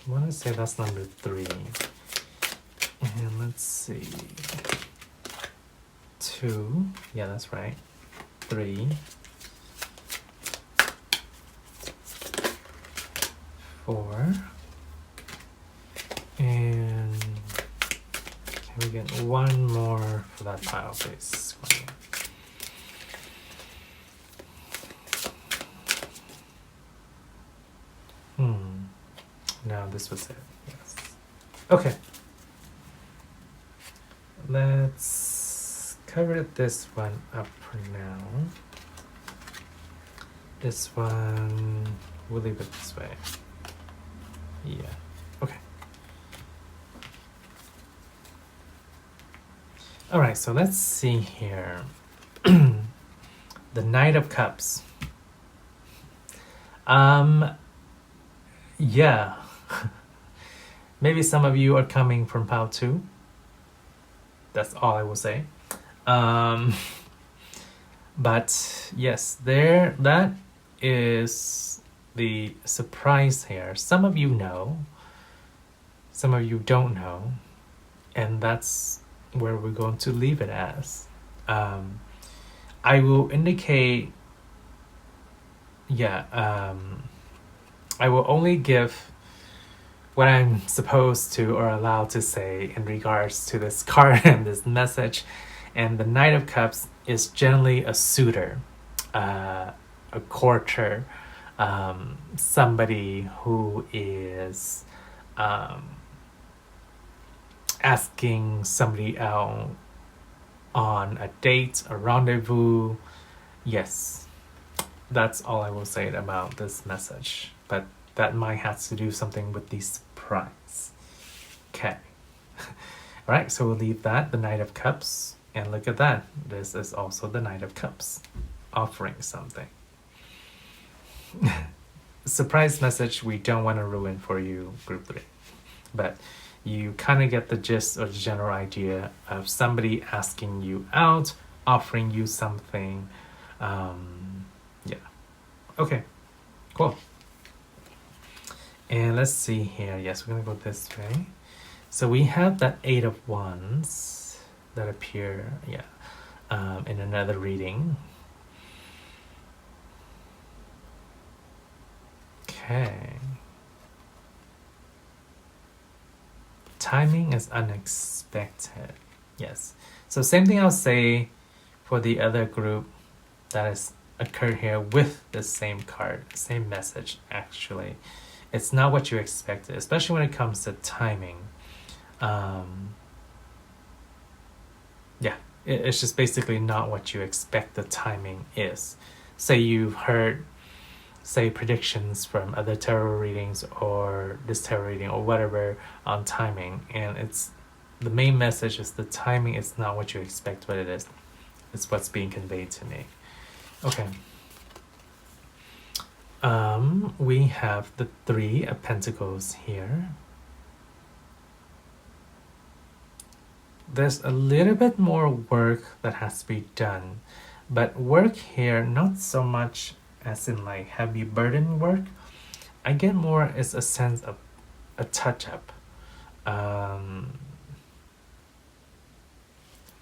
I want to say that's number 3. And let's see. 2. Yeah, that's right. 3. 4. And can we get one more for that pile, please? No, this was it. Yes. Okay. Let's cover this one up for now. This one, we'll leave it this way. Yeah. Okay. All right, so let's see here. The Knight of Cups. Yeah. Maybe some of you are coming from pile 2. That's all I will say. But yes, that is the surprise here. Some of you know, some of you don't know, and that's where we're going to leave it as. I will indicate, I will only give what I'm supposed to or allowed to say in regards to this card and this message. And the Knight of Cups is generally a suitor, a courter, somebody who is asking somebody out on a date, a rendezvous. Yes, that's all I will say about this message. But that might have to do something with the surprise. Okay. All right, so we'll leave that, the Knight of Cups. And look at that. This is also the Knight of Cups, offering something. Surprise message we don't want to ruin for you, group 3. But you kind of get the gist or the general idea of somebody asking you out, offering you something. Yeah. Okay, cool. And let's see here. Yes, we're going to go this way. So we have that 8 of Wands that appear, in another reading. Okay. Timing is unexpected. Yes. So same thing I'll say for the other group that has occurred here with the same card, same message actually. It's not what you expected, especially when it comes to timing. It's just basically not what you expect the timing is. Say you've heard, say, predictions from other tarot readings or this tarot reading or whatever on timing, and it's the main message is the timing is not what you expect, but it is. It's what's being conveyed to me. Okay. We have the 3 of Pentacles here. There's a little bit more work that has to be done, but work here not so much as in like heavy burden work. I get more as a sense of a touch-up.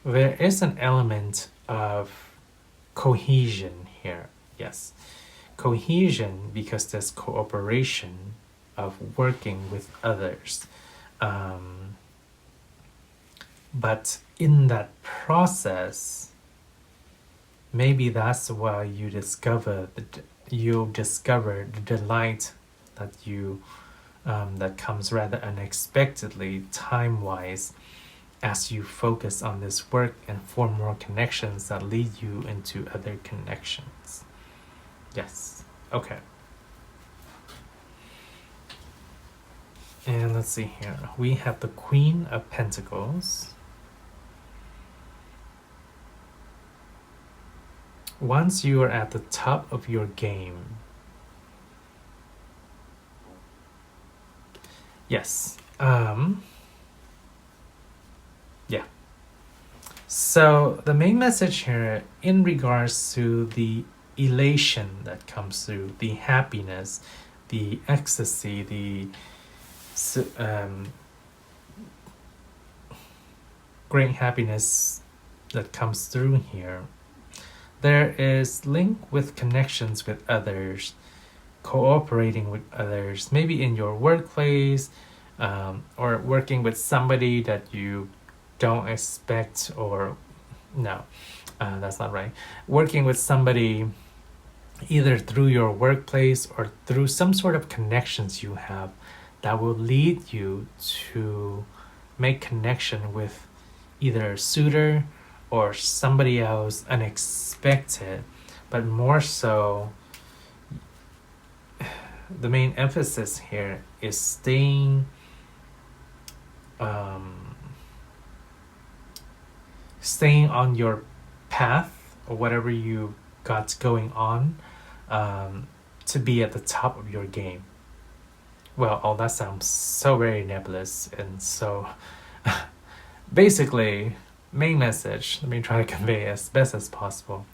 There is an element of cohesion here. Yes, cohesion because there's cooperation of working with others. But in that process, maybe that's why you discover the delight that you that comes rather unexpectedly, time-wise, as you focus on this work and form more connections that lead you into other connections. Yes. Okay. And let's see here. We have the Queen of Pentacles. Once you are at the top of your game. Yes. Yeah. So the main message here in regards to the elation that comes through, the happiness, the ecstasy, the great happiness that comes through here. There is link with connections with others, cooperating with others, maybe in your workplace, or working with somebody that you don't expect, or no, that's not right. Working with somebody either through your workplace or through some sort of connections you have that will lead you to make connection with either a suitor or somebody else unexpected, but more so the main emphasis here is staying on your path or whatever you got going on, to be at the top of your game. Well, all that sounds so very nebulous, and so basically, main message, let me try to convey as best as possible.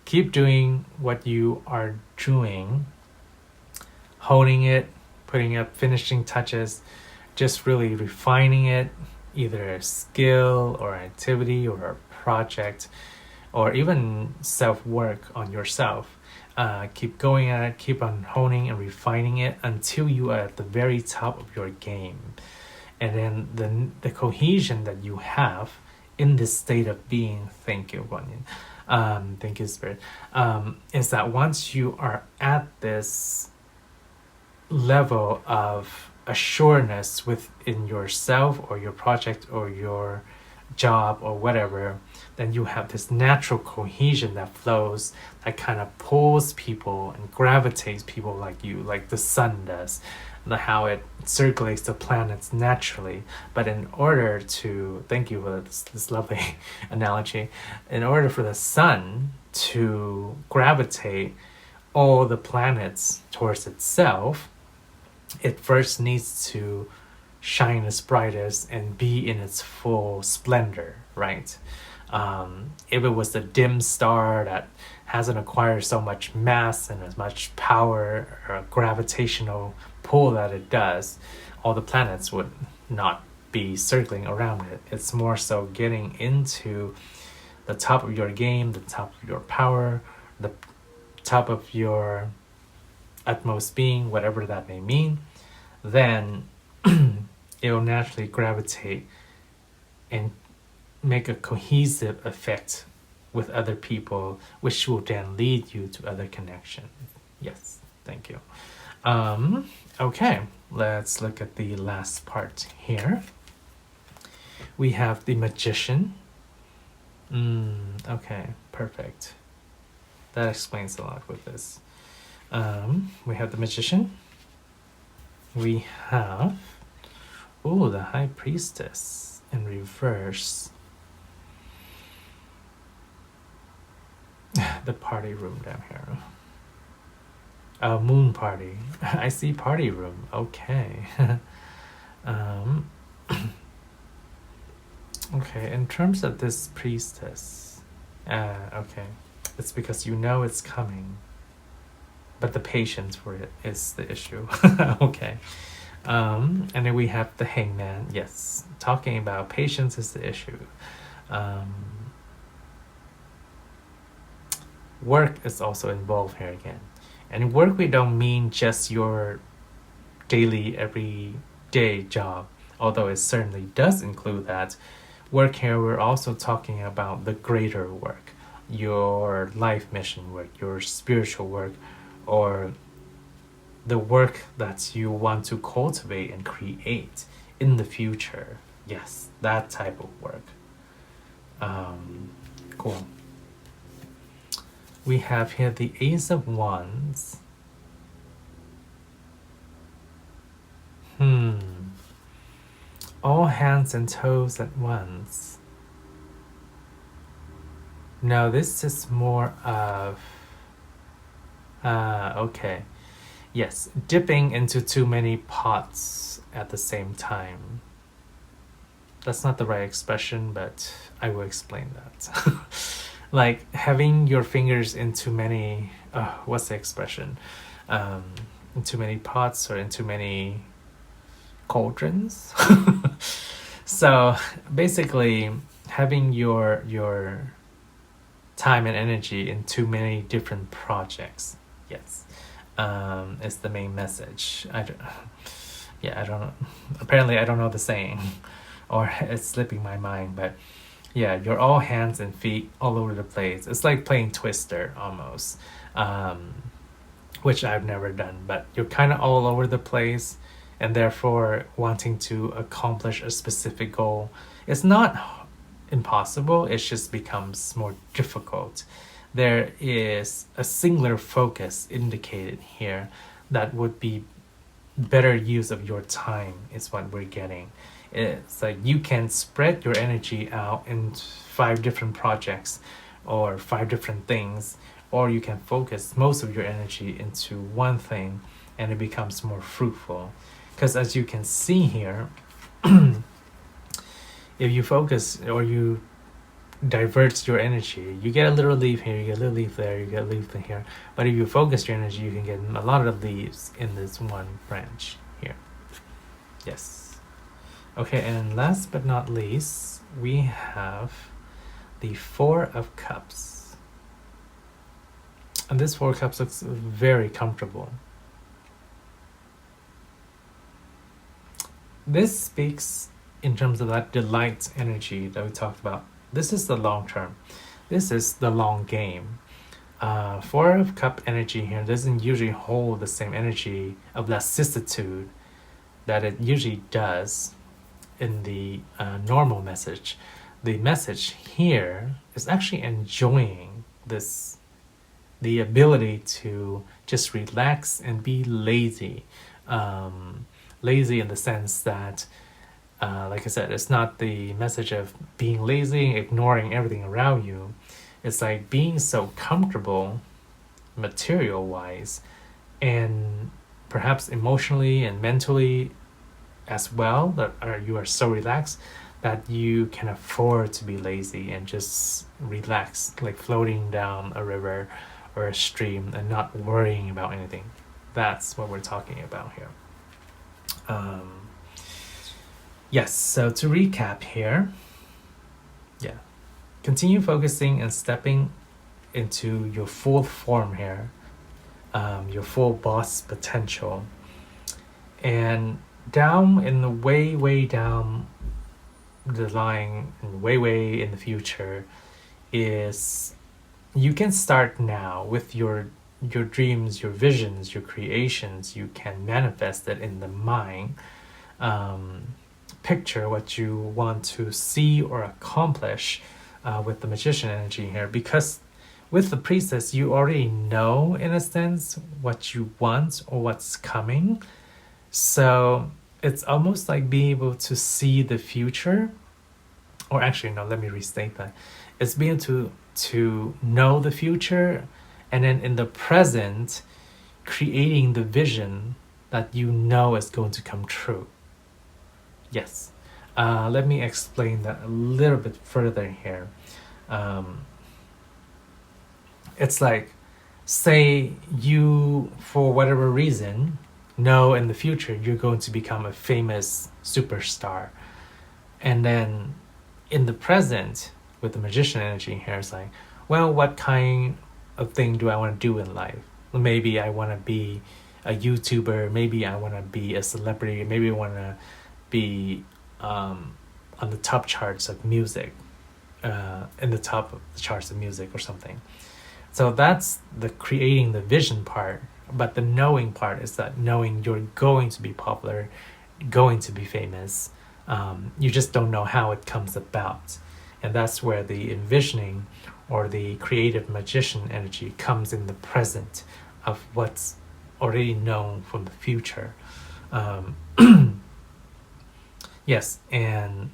Keep doing what you are doing, honing it, putting up finishing touches, just really refining it, either a skill or activity or a project, or even self-work on yourself. Keep going at it, keep on honing and refining it until you are at the very top of your game. And then the cohesion that you have in this state of being, thank you, Guan Yin, thank you, Spirit, is that once you are at this level of assuredness within yourself or your project or your job or whatever, then you have this natural cohesion that flows, that kind of pulls people and gravitates people like you, like the sun does, how it circulates the planets naturally. But in order to, thank you for this lovely analogy, in order for the sun to gravitate all the planets towards itself, it first needs to shine its brightest and be in its full splendor, right? If it was a dim star that hasn't acquired so much mass and as much power or gravitational pull that it does, all the planets would not be circling around it. It's more so getting into the top of your game, the top of your power, the top of your utmost being, whatever that may mean, then it will naturally gravitate and make a cohesive effect with other people, which will then lead you to other connections. Yes, thank you. Okay, let's look at the last part here. We have the Magician. Okay, perfect. That explains a lot with this. We have the Magician. We have, the High Priestess in reverse. The party room down here. Moon party. I see party room. Okay. Okay, in terms of this priestess, okay, it's because you know it's coming, but the patience for it is the issue. Okay. And then we have the Hangman. Yes, talking about patience is the issue. Work is also involved here again. And work, we don't mean just your daily, everyday job, although it certainly does include that. Work here, we're also talking about the greater work, your life mission work, your spiritual work, or the work that you want to cultivate and create in the future, Yes, that type of work. Cool. We have here the Ace of Wands. All hands and toes at once. No, this is more of... okay. Yes, dipping into too many pots at the same time. That's not the right expression, but I will explain that. Like having your fingers in too many... what's the expression? In too many pots or in too many cauldrons. So basically having your time and energy in too many different projects, yes, is the main message. I don't apparently I don't know the saying, or it's slipping my mind, but yeah, you're all hands and feet all over the place. It's like playing Twister almost, which I've never done, but you're kind of all over the place, and therefore wanting to accomplish a specific goal. It's not impossible, it just becomes more difficult. There is a singular focus indicated here that would be better use of your time, is what we're getting. It's like you can spread your energy out in 5 different projects or 5 different things, or you can focus most of your energy into one thing and it becomes more fruitful. Because as you can see here, if you focus or you divert your energy, you get a little leaf here, you get a little leaf there, you get a leaf here. But if you focus your energy, you can get a lot of leaves in this one branch here. Yes. Okay, and last but not least, we have the 4 of Cups. And this 4 of Cups looks very comfortable. This speaks in terms of that delight energy that we talked about. This is the long term. This is the long game. 4 of Cup energy here doesn't usually hold the same energy of lassitude that it usually does in the normal message. The message here is actually enjoying this, the ability to just relax and be lazy. Lazy in the sense that, like I said, it's not the message of being lazy, ignoring everything around you. It's like being so comfortable material-wise and perhaps emotionally and mentally as well, that you are so relaxed that you can afford to be lazy and just relax, like floating down a river or a stream and not worrying about anything. That's what we're talking about here. Yes, so to recap here, yeah, continue focusing and stepping into your full form here, your full boss potential. And down in the way down the line, and way in the future, is you can start now with your dreams, your visions, your creations. You can manifest it in the mind. Picture what you want to see or accomplish with the magician energy here, because with the priestess you already know in a sense what you want or what's coming. So it's almost like being able to see the future, or actually no, let me restate that. It's being to know the future, and then in the present creating the vision that you know is going to come true. Yes. Let me explain that a little bit further here. It's like, say you, for whatever reason, know in the future you're going to become a famous superstar. And then in the present, with the magician energy here, it's like, well, what kind of thing do I want to do in life? Maybe I want to be a YouTuber, maybe I want to be a celebrity, maybe I want to be on the top charts of music, in the top of the charts of music or something. So that's the creating the vision part, but the knowing part is that knowing you're going to be popular, going to be famous, You just don't know how it comes about. And that's where the envisioning or the creative magician energy comes in the present of what's already known from the future. Yes, and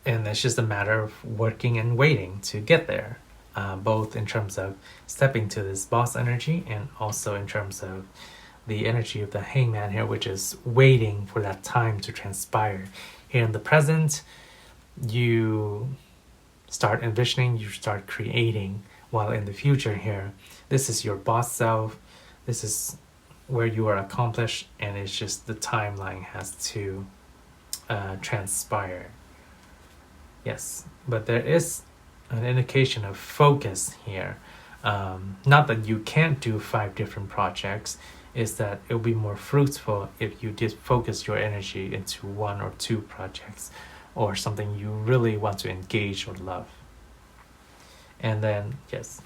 it's just a matter of working and waiting to get there, both in terms of stepping to this boss energy and also in terms of the energy of the hangman here, which is waiting for that time to transpire. Here in the present, you start envisioning, you start creating, while in the future here, this is your boss self, this is where you are accomplished, and it's just the timeline has to transpire. Yes, but there is an indication of focus here. Not that you can't do 5 different projects, is that it will be more fruitful if you did focus your energy into 1 or 2 projects or something you really want to engage or love. And then, yes,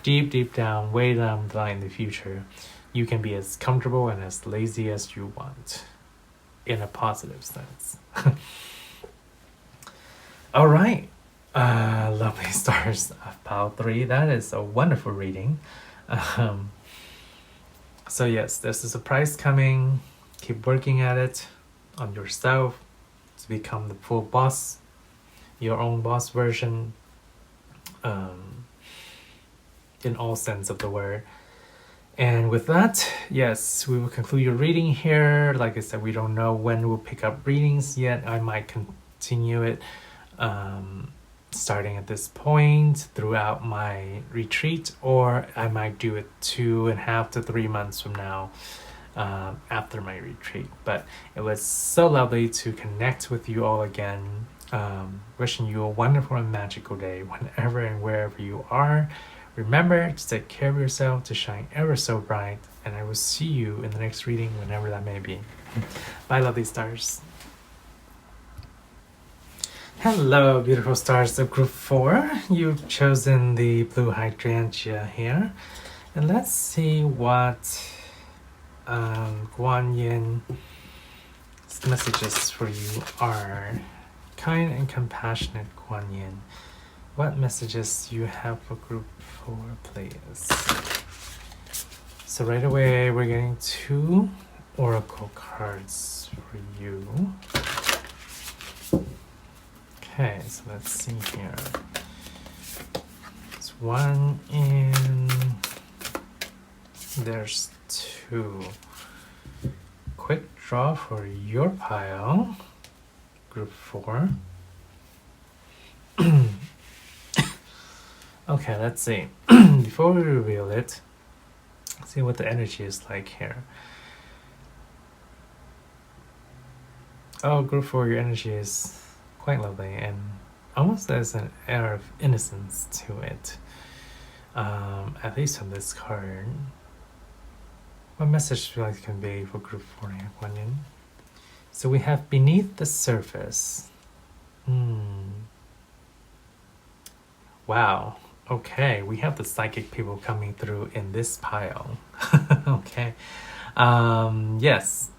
deep down, way down the line in the future, you can be as comfortable and as lazy as you want, in a positive sense. All right, lovely stars of Pile 3. That is a wonderful reading. So yes, there's a surprise coming. Keep working at it on yourself to become the full boss, your own boss version, in all sense of the word. And with that, yes, we will conclude your reading here. Like I said, we don't know when we'll pick up readings yet. I might continue it starting at this point throughout my retreat, or I might do it 2.5 to 3 months from now after my retreat. But it was so lovely to connect with you all again. Wishing you a wonderful and magical day whenever and wherever you are. Remember to take care of yourself, to shine ever so bright, and I will see you in the next reading whenever that may be. Bye, lovely stars. Hello, beautiful stars of group 4. You've chosen the blue hydrangea here. And let's see what Guan Yin's messages for you are. Kind and compassionate Guan Yin. What messages you have for group 4, please? So right away, we're getting 2 oracle cards for you. Okay, so let's see here. There's 1 in. There's 2. Quick draw for your pile, group 4. Okay, let's see. Before we reveal it, see what the energy is like here. Oh, group 4, your energy is quite lovely and almost there's an air of innocence to it. At least on this card. What message would you like to convey for group 4 here, Guan Yin? So we have beneath the surface. Wow. Okay, we have the psychic people coming through in this pile. Okay. Yes.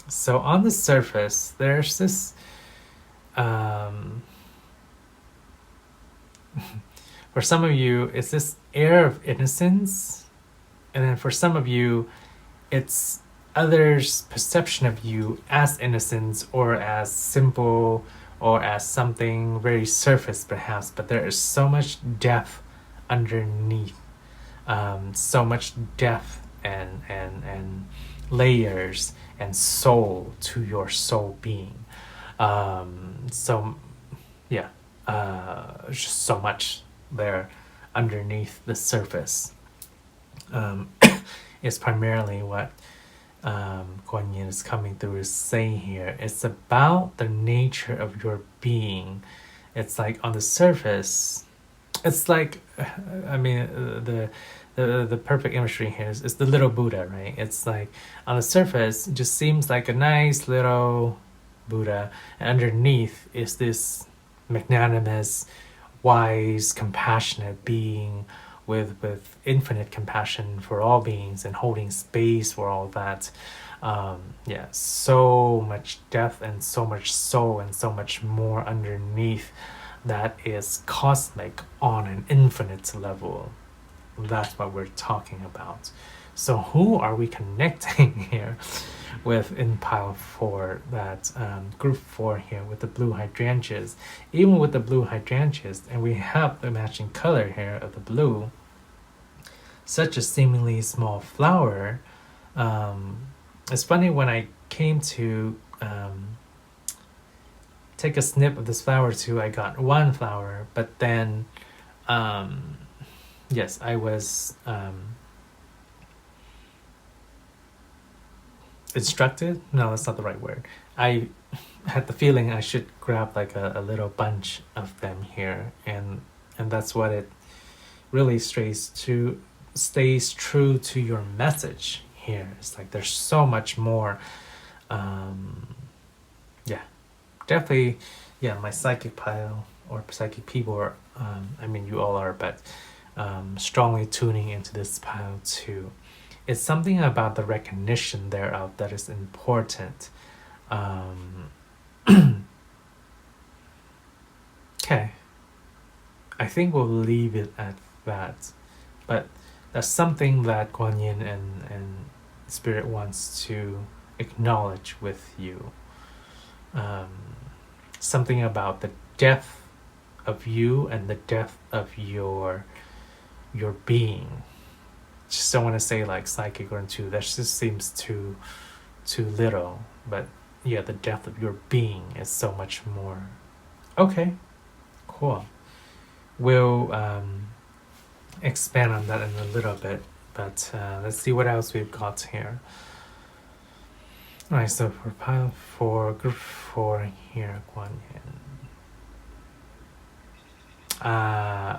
So on the surface, there's this for some of you, it's this air of innocence, and then for some of you, it's others' perception of you as innocence or as simple or as something very surface perhaps, but there is so much depth underneath, so much depth and layers and soul to your soul being. So yeah, just so much there underneath the surface. Is primarily what Kuan Yin is coming through is saying here. It's about the nature of your being. It's like on the surface, it's like, I mean, the perfect imagery here is the little Buddha, right? It's like on the surface, it just seems like a nice little Buddha, and underneath is this magnanimous, wise, compassionate being with infinite compassion for all beings and holding space for all that. Yeah, so much depth and so much soul and so much more underneath that is cosmic on an infinite level. That's what we're talking about. So who are we connecting here with in pile 4, that group 4 here with the blue hydrangeas? Even with the blue hydrangeas, and we have the matching color here of the blue, such a seemingly small flower. It's funny, when I came to take a snip of this flower too, I got one flower, but then yes, I was instructed. No, that's not the right word. I had the feeling I should grab like a little bunch of them here, and that's what it really stays true to your message here. It's like there's so much more. Yeah, definitely. Yeah, my psychic pile or psychic people are, I mean, you all are, but strongly tuning into this pile too. It's something about the recognition thereof that is important. Okay. I think we'll leave it at that. But that's something that Guan Yin and Spirit wants to acknowledge with you. Something about the depth of you and the depth of your being. Just don't want to say like psychic or intuitive. That just seems too little. But yeah, the depth of your being is so much more. Okay, cool. We'll expand on that in a little bit, but let's see what else we've got here. All right, so for pile 4, group 4 here, Guan Yin.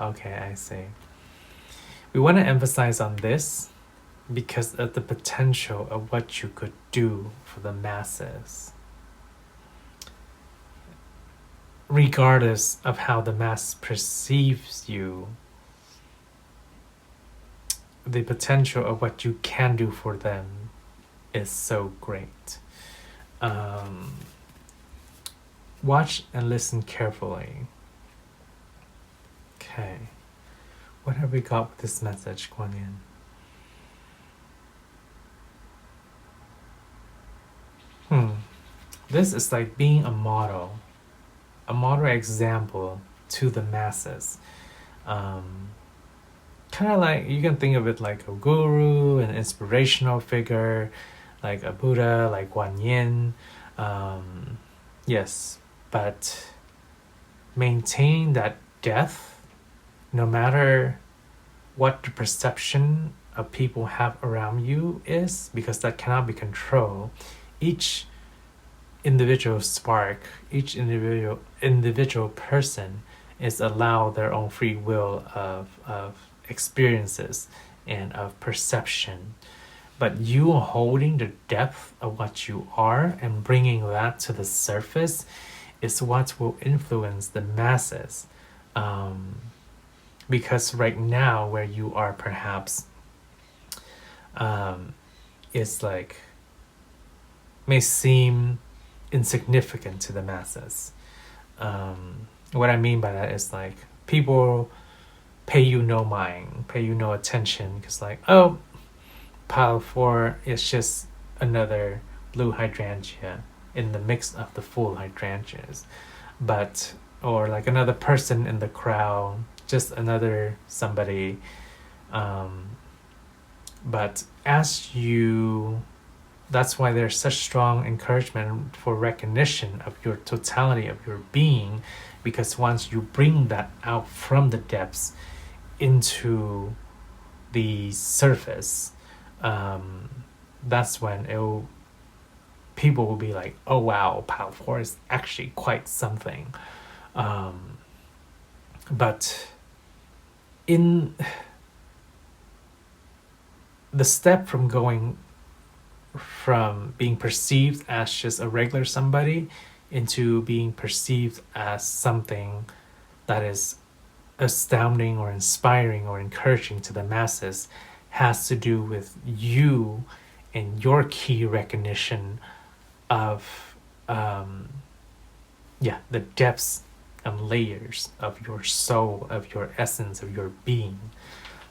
Okay, I see. We want to emphasize on this because of the potential of what you could do for the masses. Regardless of how the mass perceives you, the potential of what you can do for them is so great. Watch and listen carefully. Okay. What have we got with this message, Guan Yin? This is like being a model example to the masses. Kind of like, you can think of it like a guru, an inspirational figure, like a Buddha, like Guan Yin. Yes, but maintain that depth no matter what the perception of people have around you is, because that cannot be controlled. Each individual spark, each individual person is allowed their own free will of experiences and of perception. But you holding the depth of what you are and bringing that to the surface is what will influence the masses. Because right now where you are perhaps is like, may seem insignificant to the masses. What I mean by that is like, people pay you no mind, pay you no attention, because like, oh, pile 4 is just another blue hydrangea in the mix of the full hydrangeas. But, or like another person in the crowd, just another somebody. But as you, that's why there's such strong encouragement for recognition of your totality of your being, because once you bring that out from the depths into the surface, that's when people will be like, oh wow, pile 4 is actually quite something. But in the step from going from being perceived as just a regular somebody into being perceived as something that is astounding or inspiring or encouraging to the masses has to do with you and your key recognition of the depths and layers of your soul, of your essence, of your being,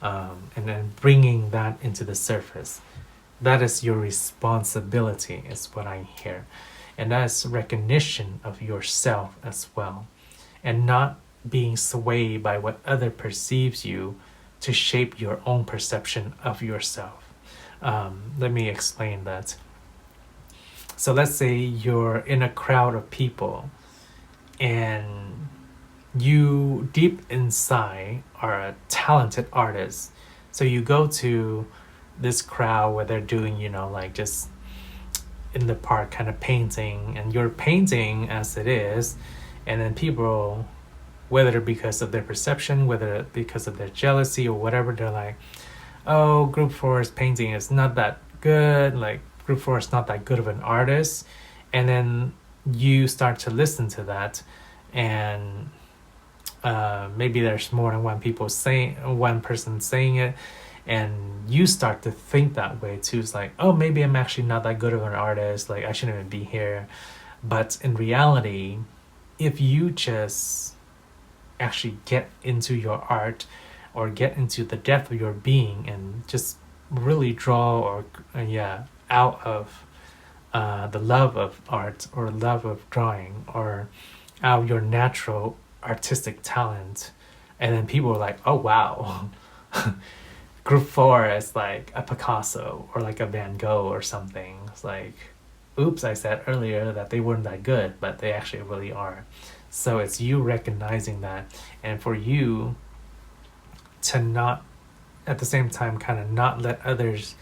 and then bringing that into the surface. That is your responsibility, is what I hear. And that is recognition of yourself as well. And not being swayed by what other perceives you to shape your own perception of yourself. Let me explain that. So let's say you're in a crowd of people and you deep inside are a talented artist. So you go to this crowd where they're doing, like just in the park kind of painting, and you're painting as it is, and then people, whether because of their perception, whether because of their jealousy or whatever, they're like, oh, group 4's painting is not that good, like group 4 is not that good of an artist. And then you start to listen to that, and maybe there's more than one person saying it, and you start to think that way too. It's like, oh, maybe I'm actually not that good of an artist, like I shouldn't even be here. But in reality, if you just actually get into your art or get into the depth of your being and just really draw out of the love of art or love of drawing or out of your natural artistic talent, and then people are like, oh wow, group 4 is like a Picasso or like a Van Gogh or something. It's like, oops, I said earlier that they weren't that good, but they actually really are. So it's you recognizing that, and for you to not at the same time kind of not let others'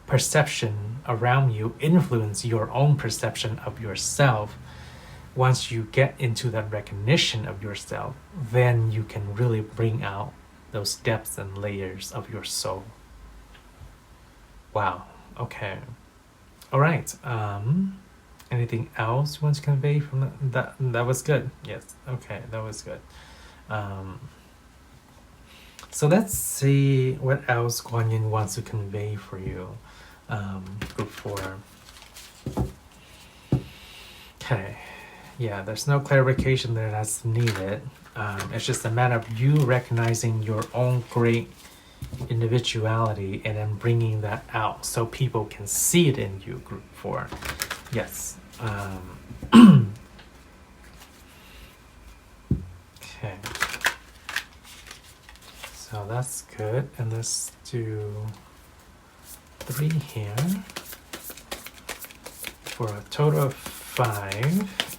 perception around you influence your own perception of yourself. Once you get into that recognition of yourself, then you can really bring out those depths and layers of your soul. Wow. Okay. All right. Anything else you want to convey from that? That was good. Yes. Okay. That was good. So let's see what else Guan Yin wants to convey for you. Group 4. Okay. Yeah, there's no clarification there that's needed. It's just a matter of you recognizing your own great individuality and then bringing that out so people can see it in you, group 4. Yes. Okay. So that's good. And let's do 3 here for a total of 5.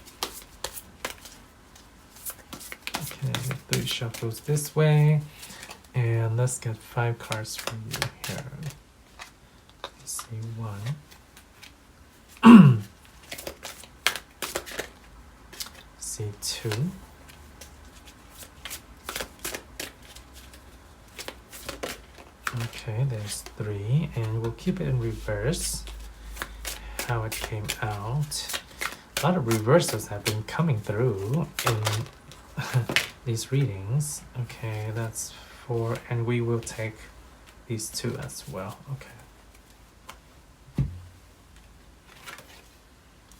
Okay, 3 shuffles this way, and let's get 5 cards from you here. Let's see, 1. See, 2. Okay, there's 3, and we'll keep it in reverse. How it came out. A lot of reversals have been coming through in these readings. Okay, that's 4, and we will take these 2 as well. Okay.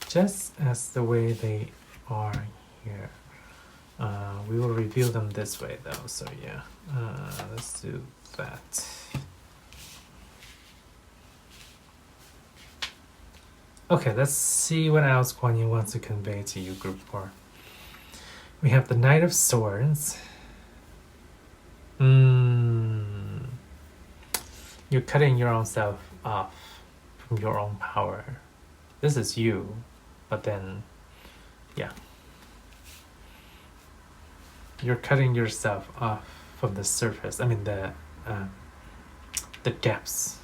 Just as the way they are here. We will reveal them this way though, so yeah. Let's do that. Okay, let's see what else Guan Yin wants to convey to you, group 4. We have the Knight of Swords. You're cutting your own self off from your own power. This is you, but then, yeah. You're cutting yourself off from the surface. I mean, the depths.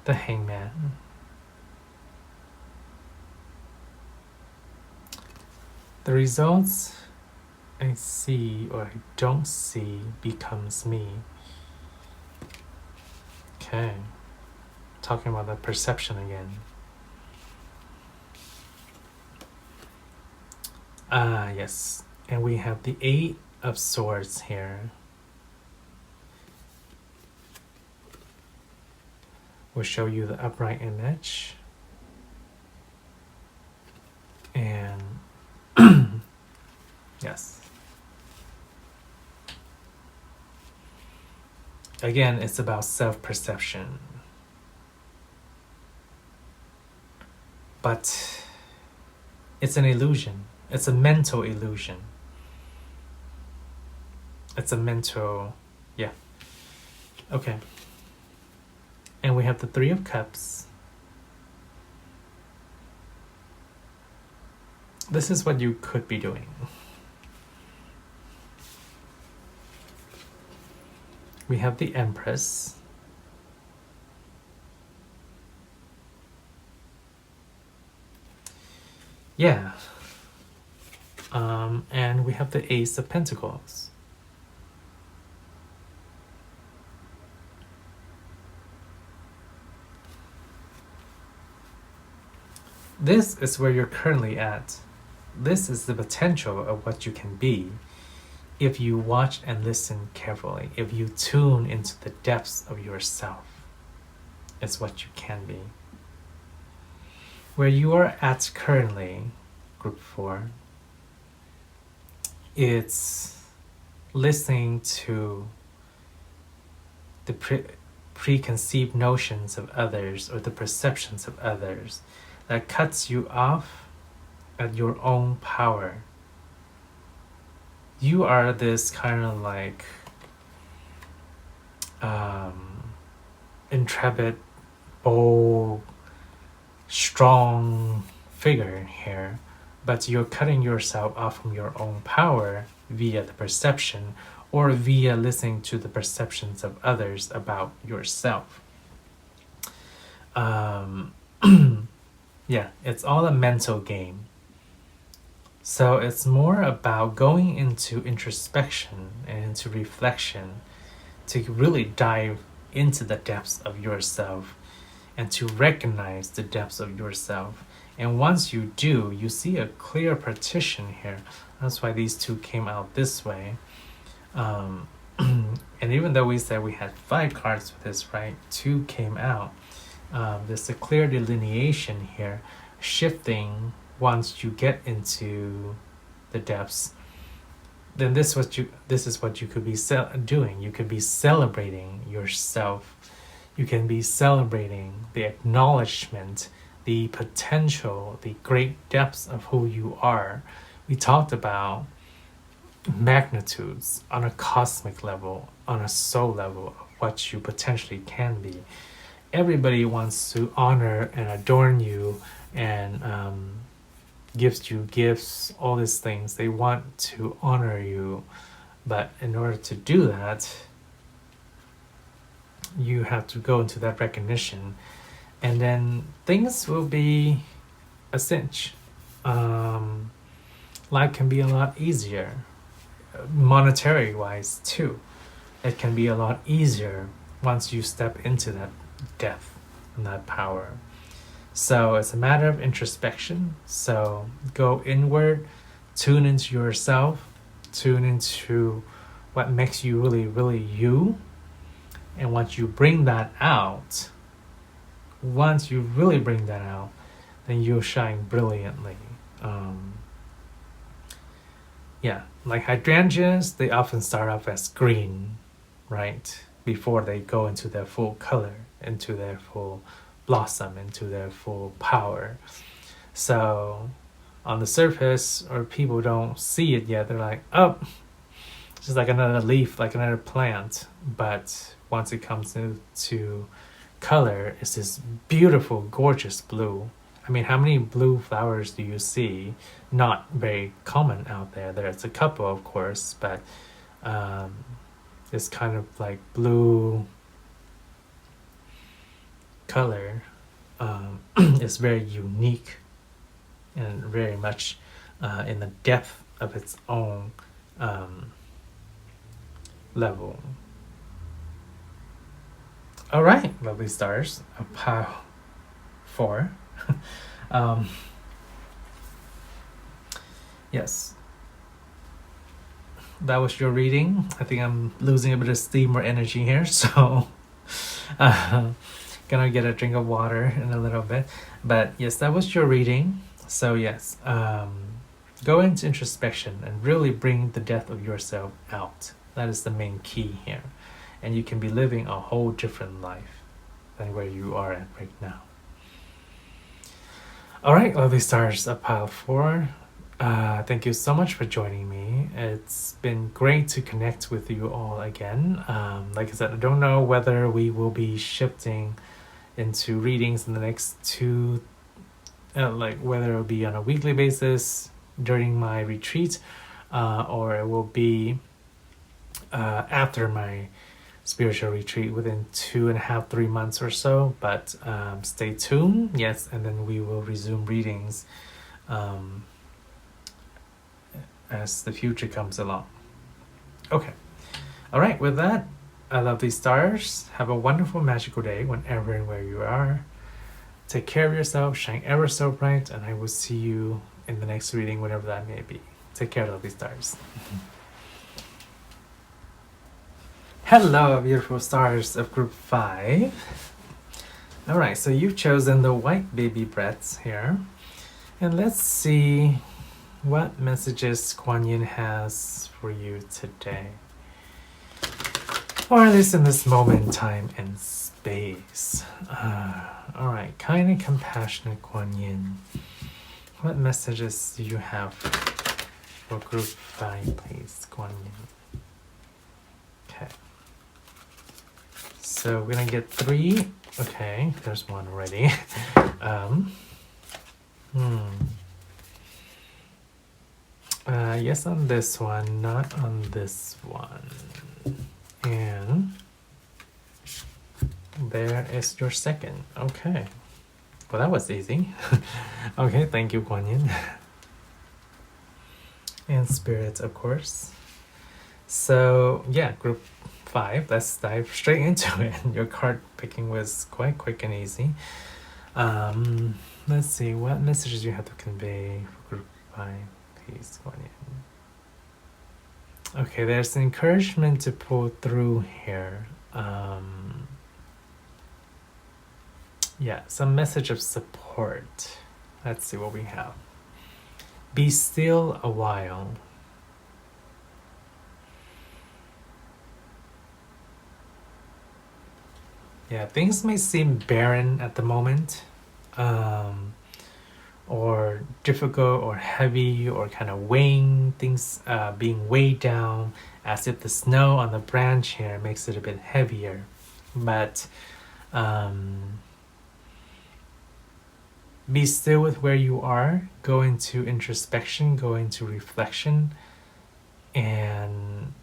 The Hangman. The results I see or I don't see becomes me. Okay. Talking about the perception again. Yes. And we have the 8 of Swords here. We'll show you the upright image. And yes. Again, it's about self-perception. But it's an illusion. It's a mental illusion. It's a mental, yeah. Okay. And we have the Three of Cups. This is what you could be doing. We have the Empress. Yeah. And we have the Ace of Pentacles. This is where you're currently at. This is the potential of what you can be if you watch and listen carefully, if you tune into the depths of yourself. It's what you can be. Where you are at currently, group 4, it's listening to the preconceived notions of others or the perceptions of others that cuts you off at your own power. You are this kind of like intrepid, bold, strong figure here, but you're cutting yourself off from your own power via the perception or via listening to the perceptions of others about yourself. Yeah, it's all a mental game. So it's more about going into introspection and into reflection to really dive into the depths of yourself and to recognize the depths of yourself. And once you do, you see a clear partition here. That's why these two came out this way. And even though we said we had 5 cards with this, right? 2 came out. There's a clear delineation here, shifting once you get into the depths. Then this is what you could be doing. You could be celebrating yourself. You can be celebrating the acknowledgement, the potential, the great depths of who you are. We talked about magnitudes on a cosmic level, on a soul level of what you potentially can be. Everybody wants to honor and adorn you and gives you gifts, all these things. They want to honor you. But in order to do that, you have to go into that recognition. And then things will be a cinch. Life can be a lot easier, monetary wise too. It can be a lot easier once you step into that depth and that power. So it's a matter of introspection. So go inward, tune into yourself, tune into what makes you really, really you. And once you bring that out, once you really bring that out, then you'll shine brilliantly. Yeah, like hydrangeas, they often start off as green, right? Before they go into their full color, into their full blossom, into their full power. So on the surface, or people don't see it yet, they're like, oh, it's just like another leaf, like another plant. But once it comes into color, it's this beautiful, gorgeous blue. I mean, how many blue flowers do you see? Not very common out there. There's a couple, of course, but this kind of like blue color is very unique and very much in the depth of its own level. All right, lovely stars, a pile 4. Yes, that was your reading. I think I'm losing a bit of steam or energy here, so Gonna get a drink of water in a little bit. But yes, that was your reading. So yes, go into introspection and really bring the depth of yourself out. That is the main key here. And you can be living a whole different life than where you are at right now. All right, lovely stars of pile 4. Thank you so much for joining me. It's been great to connect with you all again. Like I said, I don't know whether we will be shifting into readings in the next 2, like whether it will be on a weekly basis during my retreat, or it will be after my spiritual retreat within 2.5, 3 months or so. But stay tuned, yes, and then we will resume readings as the future comes along. Okay. All right, with that, I love these stars. Have a wonderful, magical day whenever and where you are. Take care of yourself, shine ever so bright, and I will see you in the next reading, whatever that may be. Take care, lovely stars. Hello, beautiful stars of group 5. All right, so you've chosen the white baby breaths here. And let's see what messages Guan Yin has for you today. Or at least in this moment, time, and space. Alright, kind and compassionate Guan Yin. What messages do you have for group 5, please, Guan Yin? Okay. So we're gonna get 3. Okay, there's one already. Yes on this one, not on this one. And there is your second. Okay. Well, that was easy. Okay, thank you, Guan Yin. And spirits, of course. So, yeah, group 5. Let's dive straight into it. Your card picking was quite quick and easy. Let's see, what messages you have to convey for group 5, please, Guan Yin. Okay, there's encouragement to pull through here. Yeah, some message of support. Let's see what we have. Be still a while. Yeah, things may seem barren at the moment, or difficult or heavy, or kind of weighing things, being weighed down, as if the snow on the branch here makes it a bit heavier. But be still with where you are, go into introspection, go into reflection, and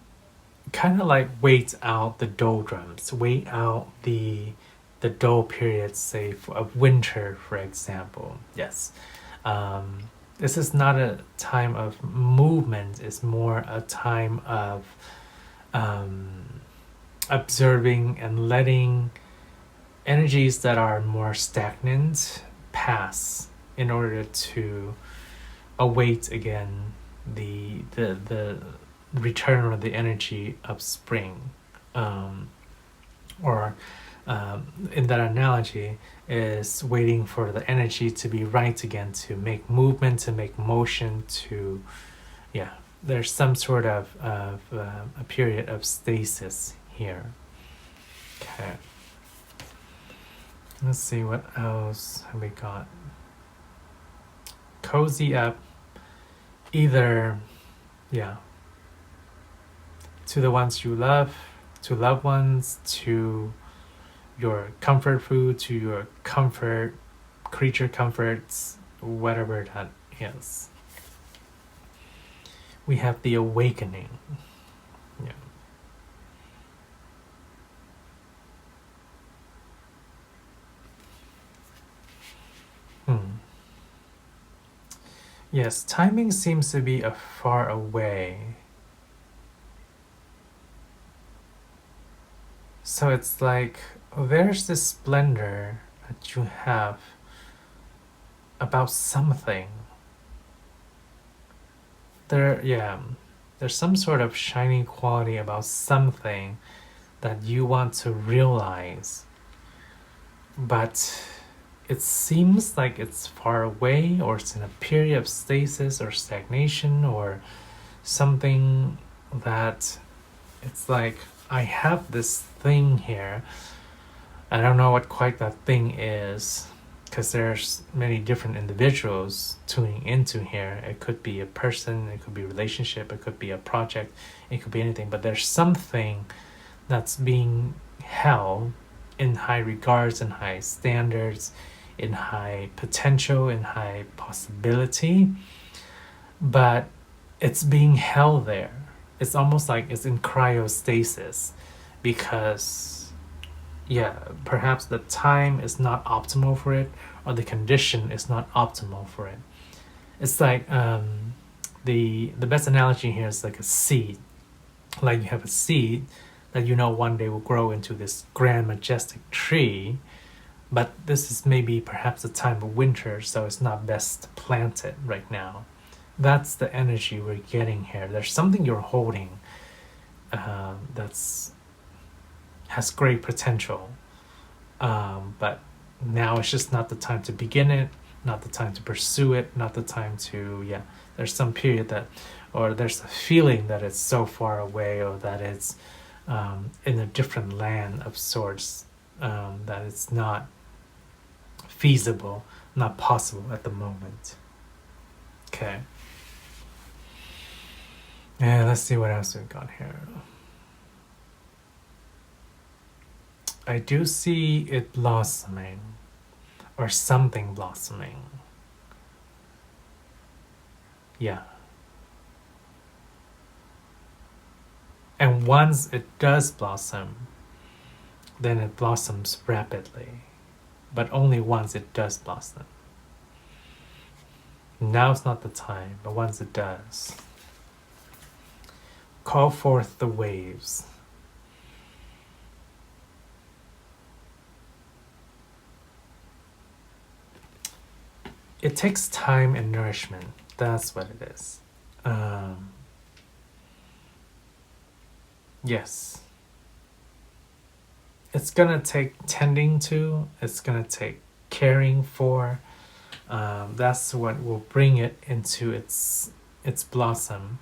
kind of like wait out the doldrums, wait out the dull periods, say of winter, for example. Yes, this is not a time of movement, it's more a time of observing and letting energies that are more stagnant pass in order to await again the return of the energy of spring, or in that analogy is waiting for the energy to be right again, to make movement, to make motion, to there's some sort of a period of stasis here. Okay, let's see what else have we got. Cozy up, either to the ones you love, to loved ones, to your comfort food, to your comfort, creature comforts, whatever that is. We have the awakening. Yes, timing seems to be far away. So it's like there's this splendor that you have about something. There's some sort of shining quality about something that you want to realize. but it seems like it's far away, or it's in a period of stasis or stagnation or something, that it's like I have this thing here. I don't know what quite that thing is, because there's many different individuals tuning into here. It could be a person, it could be a relationship, it could be a project, it could be anything, but there's something that's being held in high regards, in high standards, in high potential, in high possibility, but it's being held there. It's almost like it's in cryostasis, because perhaps the time is not optimal for it, or the condition is not optimal for it. It's like the best analogy here is like a seed. Like you have a seed that one day will grow into this grand majestic tree, but this is maybe perhaps a time of winter, so it's not best to plant it right now. That's the energy we're getting here. There's something you're holding that's has great potential, but now it's just not the time to begin it, not the time to pursue it, not the time to there's some period that, or there's a feeling that it's so far away, or that it's in a different land of sorts, that it's not feasible, not possible at the moment. Okay. Yeah, let's see what else we've got here. I do see it blossoming, or something blossoming. Yeah. And once it does blossom, then it blossoms rapidly. But only once it does blossom. Now's not the time, but once it does, call forth the waves. It takes time and nourishment. That's what it is. Yes. It's gonna take tending to, it's gonna take caring for. That's what will bring it into its blossom.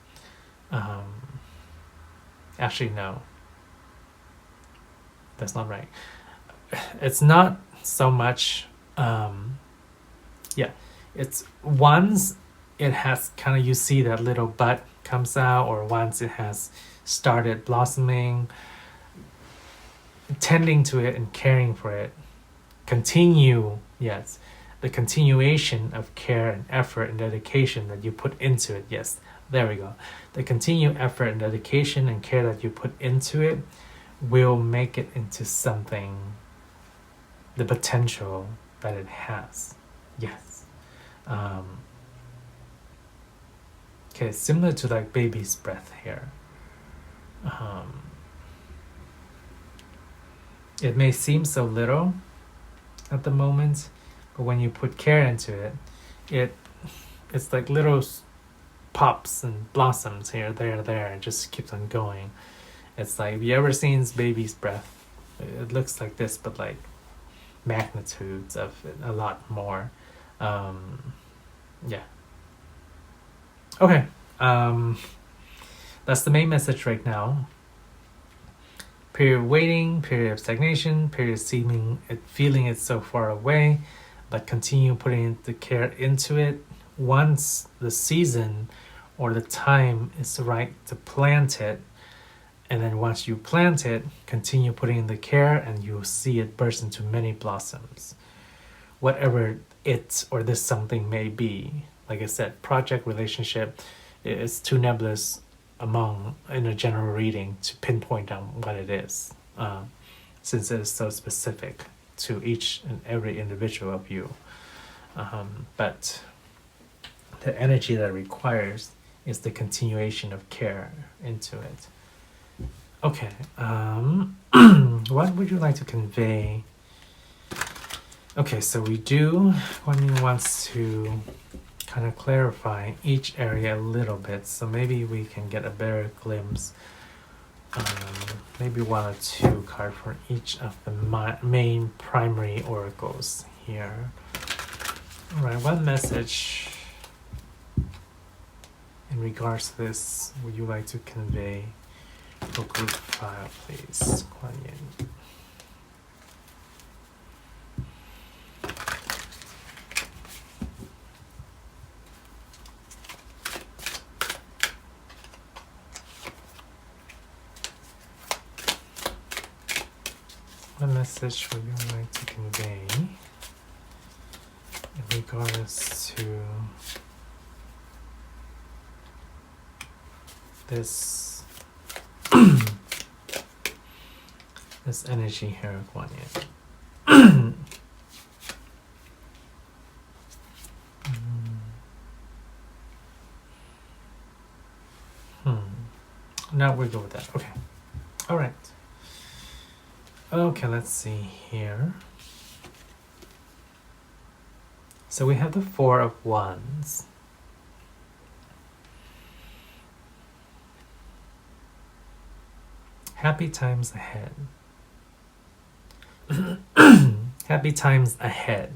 Actually, no. That's not right. It's not so much, it's once it has kind of, you see that little bud comes out, or once it has started blossoming, tending to it and caring for it, the continuation of care and effort and dedication that you put into it. Yes, there we go. The continued effort and dedication and care that you put into it will make it into something, the potential that it has. Yes. Okay, similar to like baby's breath here. It may seem so little at the moment, but when you put care into it, it's like little pops and blossoms here, there, and just keeps on going. It's like, have you ever seen baby's breath? It looks like this, but like magnitudes of it, a lot more. Okay. That's the main message right now. Period of waiting, period of stagnation, period of feeling it so far away, but continue putting the care into it. Once the season or the time is right to plant it, and then once you plant it, continue putting in the care, and you'll see it burst into many blossoms. Whatever it or this something may be. Like I said, project, relationship is too nebulous in a general reading to pinpoint down what it is, since it is so specific to each and every individual of you. But the energy that it requires is the continuation of care into it. Okay, what would you like to convey? Okay, so Guan Yin wants to kind of clarify each area a little bit, so maybe we can get a better glimpse maybe 1 or 2 cards for each of the main primary oracles here. All right, what message in regards to this would you like to convey for group 5, please, Guan Yin? What message would you like to convey in regards to this this energy here of Guan Yin? Now we go with that. Okay. All right. Okay, let's see here. So we have the 4 of Wands. Happy times ahead. Happy times ahead.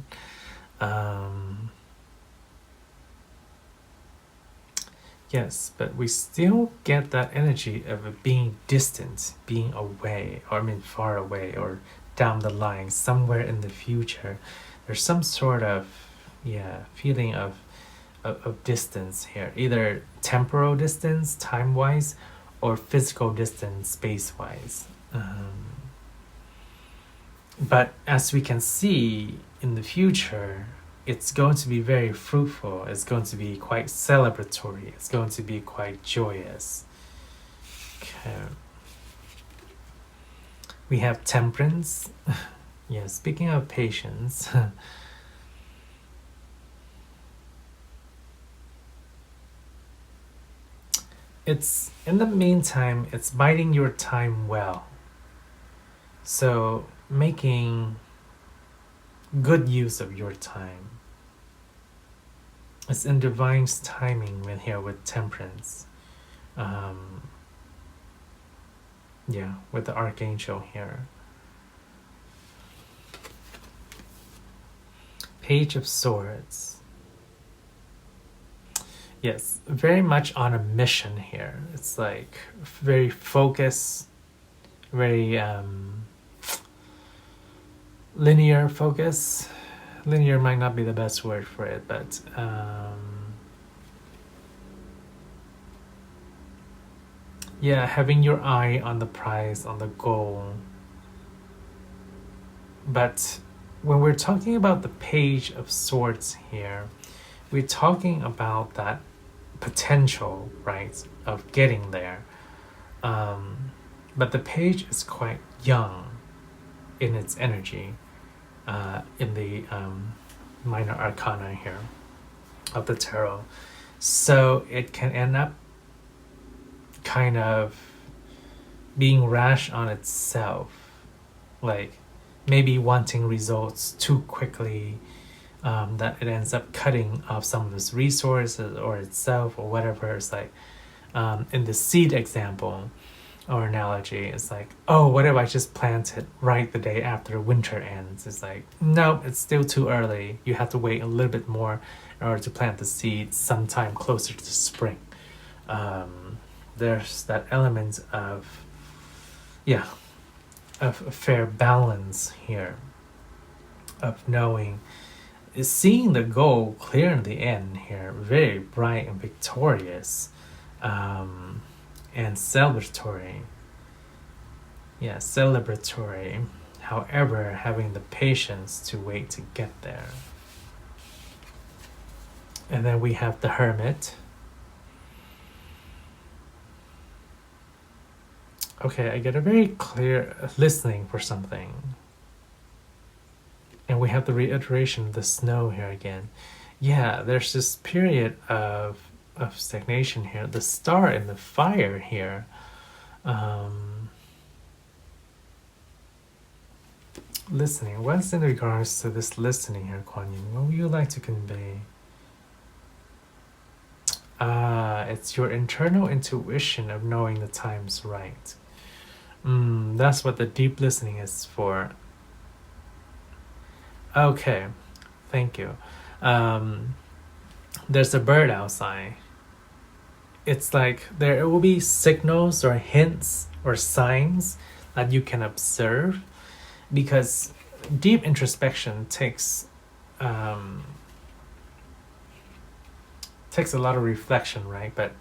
Yes, but we still get that energy of it being distant, being away, or I mean far away, or down the line, somewhere in the future. There's some sort of, feeling of distance here, either temporal distance, time-wise, or physical distance, space-wise. But as we can see in the future, it's going to be very fruitful. It's going to be quite celebratory. It's going to be quite joyous. Okay. We have temperance. Yeah, speaking of patience. It's, in the meantime, it's biding your time well. So, making good use of your time. It's in divine's timing with here with temperance. With the archangel here. Page of Swords. Yes, very much on a mission here. It's like very focused, very linear focus. Linear might not be the best word for it, but having your eye on the prize, on the goal. But when we're talking about the Page of Swords here, we're talking about that potential, right, of getting there. But the page is quite young in its energy, in the minor arcana here of the tarot. So it can end up kind of being rash on itself, like maybe wanting results too quickly, that it ends up cutting off some of its resources or itself or whatever. It's like in the seed example or analogy, it's like, oh, what if I just plant it right the day after winter ends? It's like, no, it's still too early. You have to wait a little bit more in order to plant the seed sometime closer to spring. There's that element of a fair balance here, of knowing, is seeing the goal clear in the end here, very bright and victorious, and celebratory. Yeah, celebratory. However, having the patience to wait to get there. And then we have the Hermit. Okay, I get a very clear listening for something. And we have the reiteration of the snow here again. Yeah, there's this period of stagnation here. The star and the fire here. Listening. What's in regards to this listening here, Kuan Yin? What would you like to convey? It's your internal intuition of knowing the time's right. That's what the deep listening is for. Okay, thank you. There's a bird outside. It's like there will be signals or hints or signs that you can observe, because deep introspection takes a lot of reflection, right? But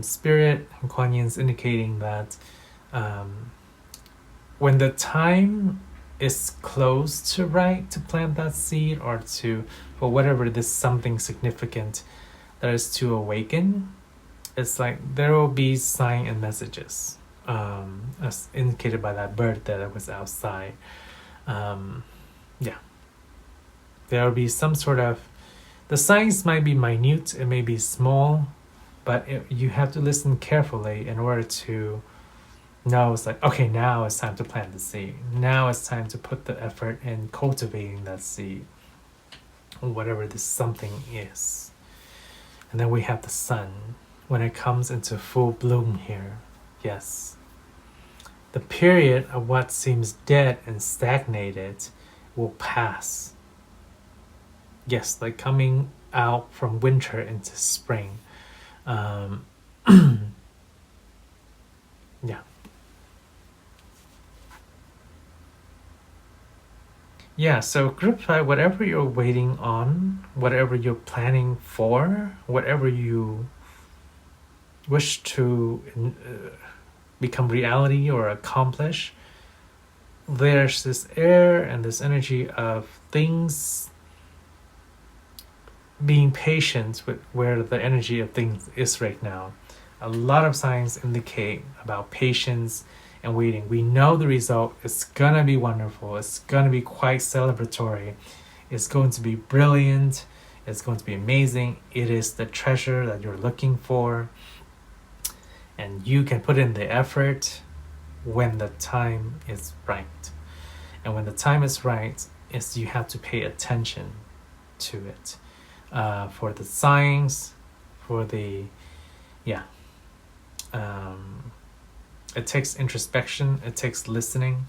Spirit and Kuan Yin is indicating that when the time is close to right to plant that seed, or to, or whatever, this something significant that is to awaken, it's like there will be sign and messages, as indicated by that bird that was outside. Yeah, there will be some sort of, the signs might be minute, it may be small, but you have to listen carefully in order to know it's like, okay, now it's time to plant the seed. Now it's time to put the effort in cultivating that seed, whatever this something is. And then we have the sun when it comes into full bloom here. Yes. The period of what seems dead and stagnated will pass. Yes, like coming out from winter into spring. Yeah. Yeah, so group 5, whatever you're waiting on, whatever you're planning for, whatever you wish to become reality or accomplish, there's this air and this energy of things, being patient with where the energy of things is right now. A lot of signs indicate about patience and waiting. We know the result is gonna be wonderful. It's gonna be quite celebratory. It's going to be brilliant. It's going to be amazing. It is the treasure that you're looking for. And you can put in the effort when the time is right. And when the time is right, is you have to pay attention to it. For the signs, for the, it takes introspection, it takes listening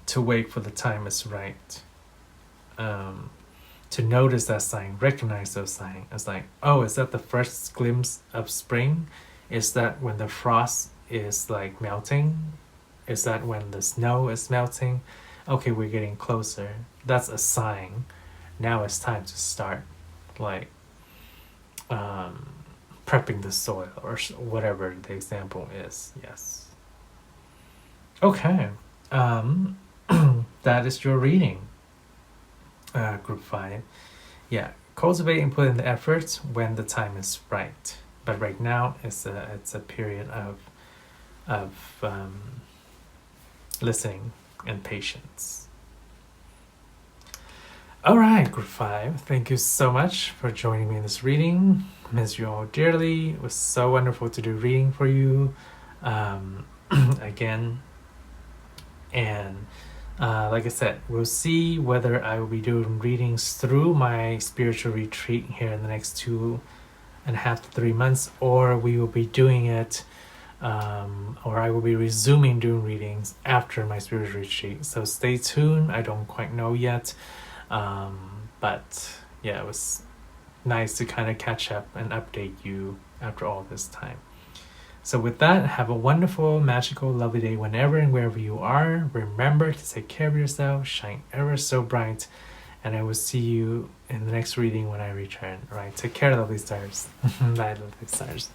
to wait for the time is right. To notice that sign, recognize those signs. It's like, oh, is that the first glimpse of spring? Is that when the frost is like melting? Is that when the snow is melting? Okay, we're getting closer. That's a sign. Now it's time to start, like, prepping the soil or whatever the example is. Yes. Okay. That is your reading. Group 5. Yeah, cultivate and put in the effort when the time is right. But right now it's a period of listening and patience. All right, Group 5, thank you so much for joining me in this reading. Miss you all dearly. It was so wonderful to do reading for you again. And like I said, we'll see whether I will be doing readings through my spiritual retreat here in the next 2.5 to 3 months, or we will be doing it, or I will be resuming doing readings after my spiritual retreat. So stay tuned. I don't quite know yet. But yeah, it was nice to kind of catch up and update you after all this time. So with that, have a wonderful, magical, lovely day whenever and wherever you are. Remember to take care of yourself, shine ever so bright, and I will see you in the next reading when I return. All right, take care, lovely stars. Bye, lovely stars.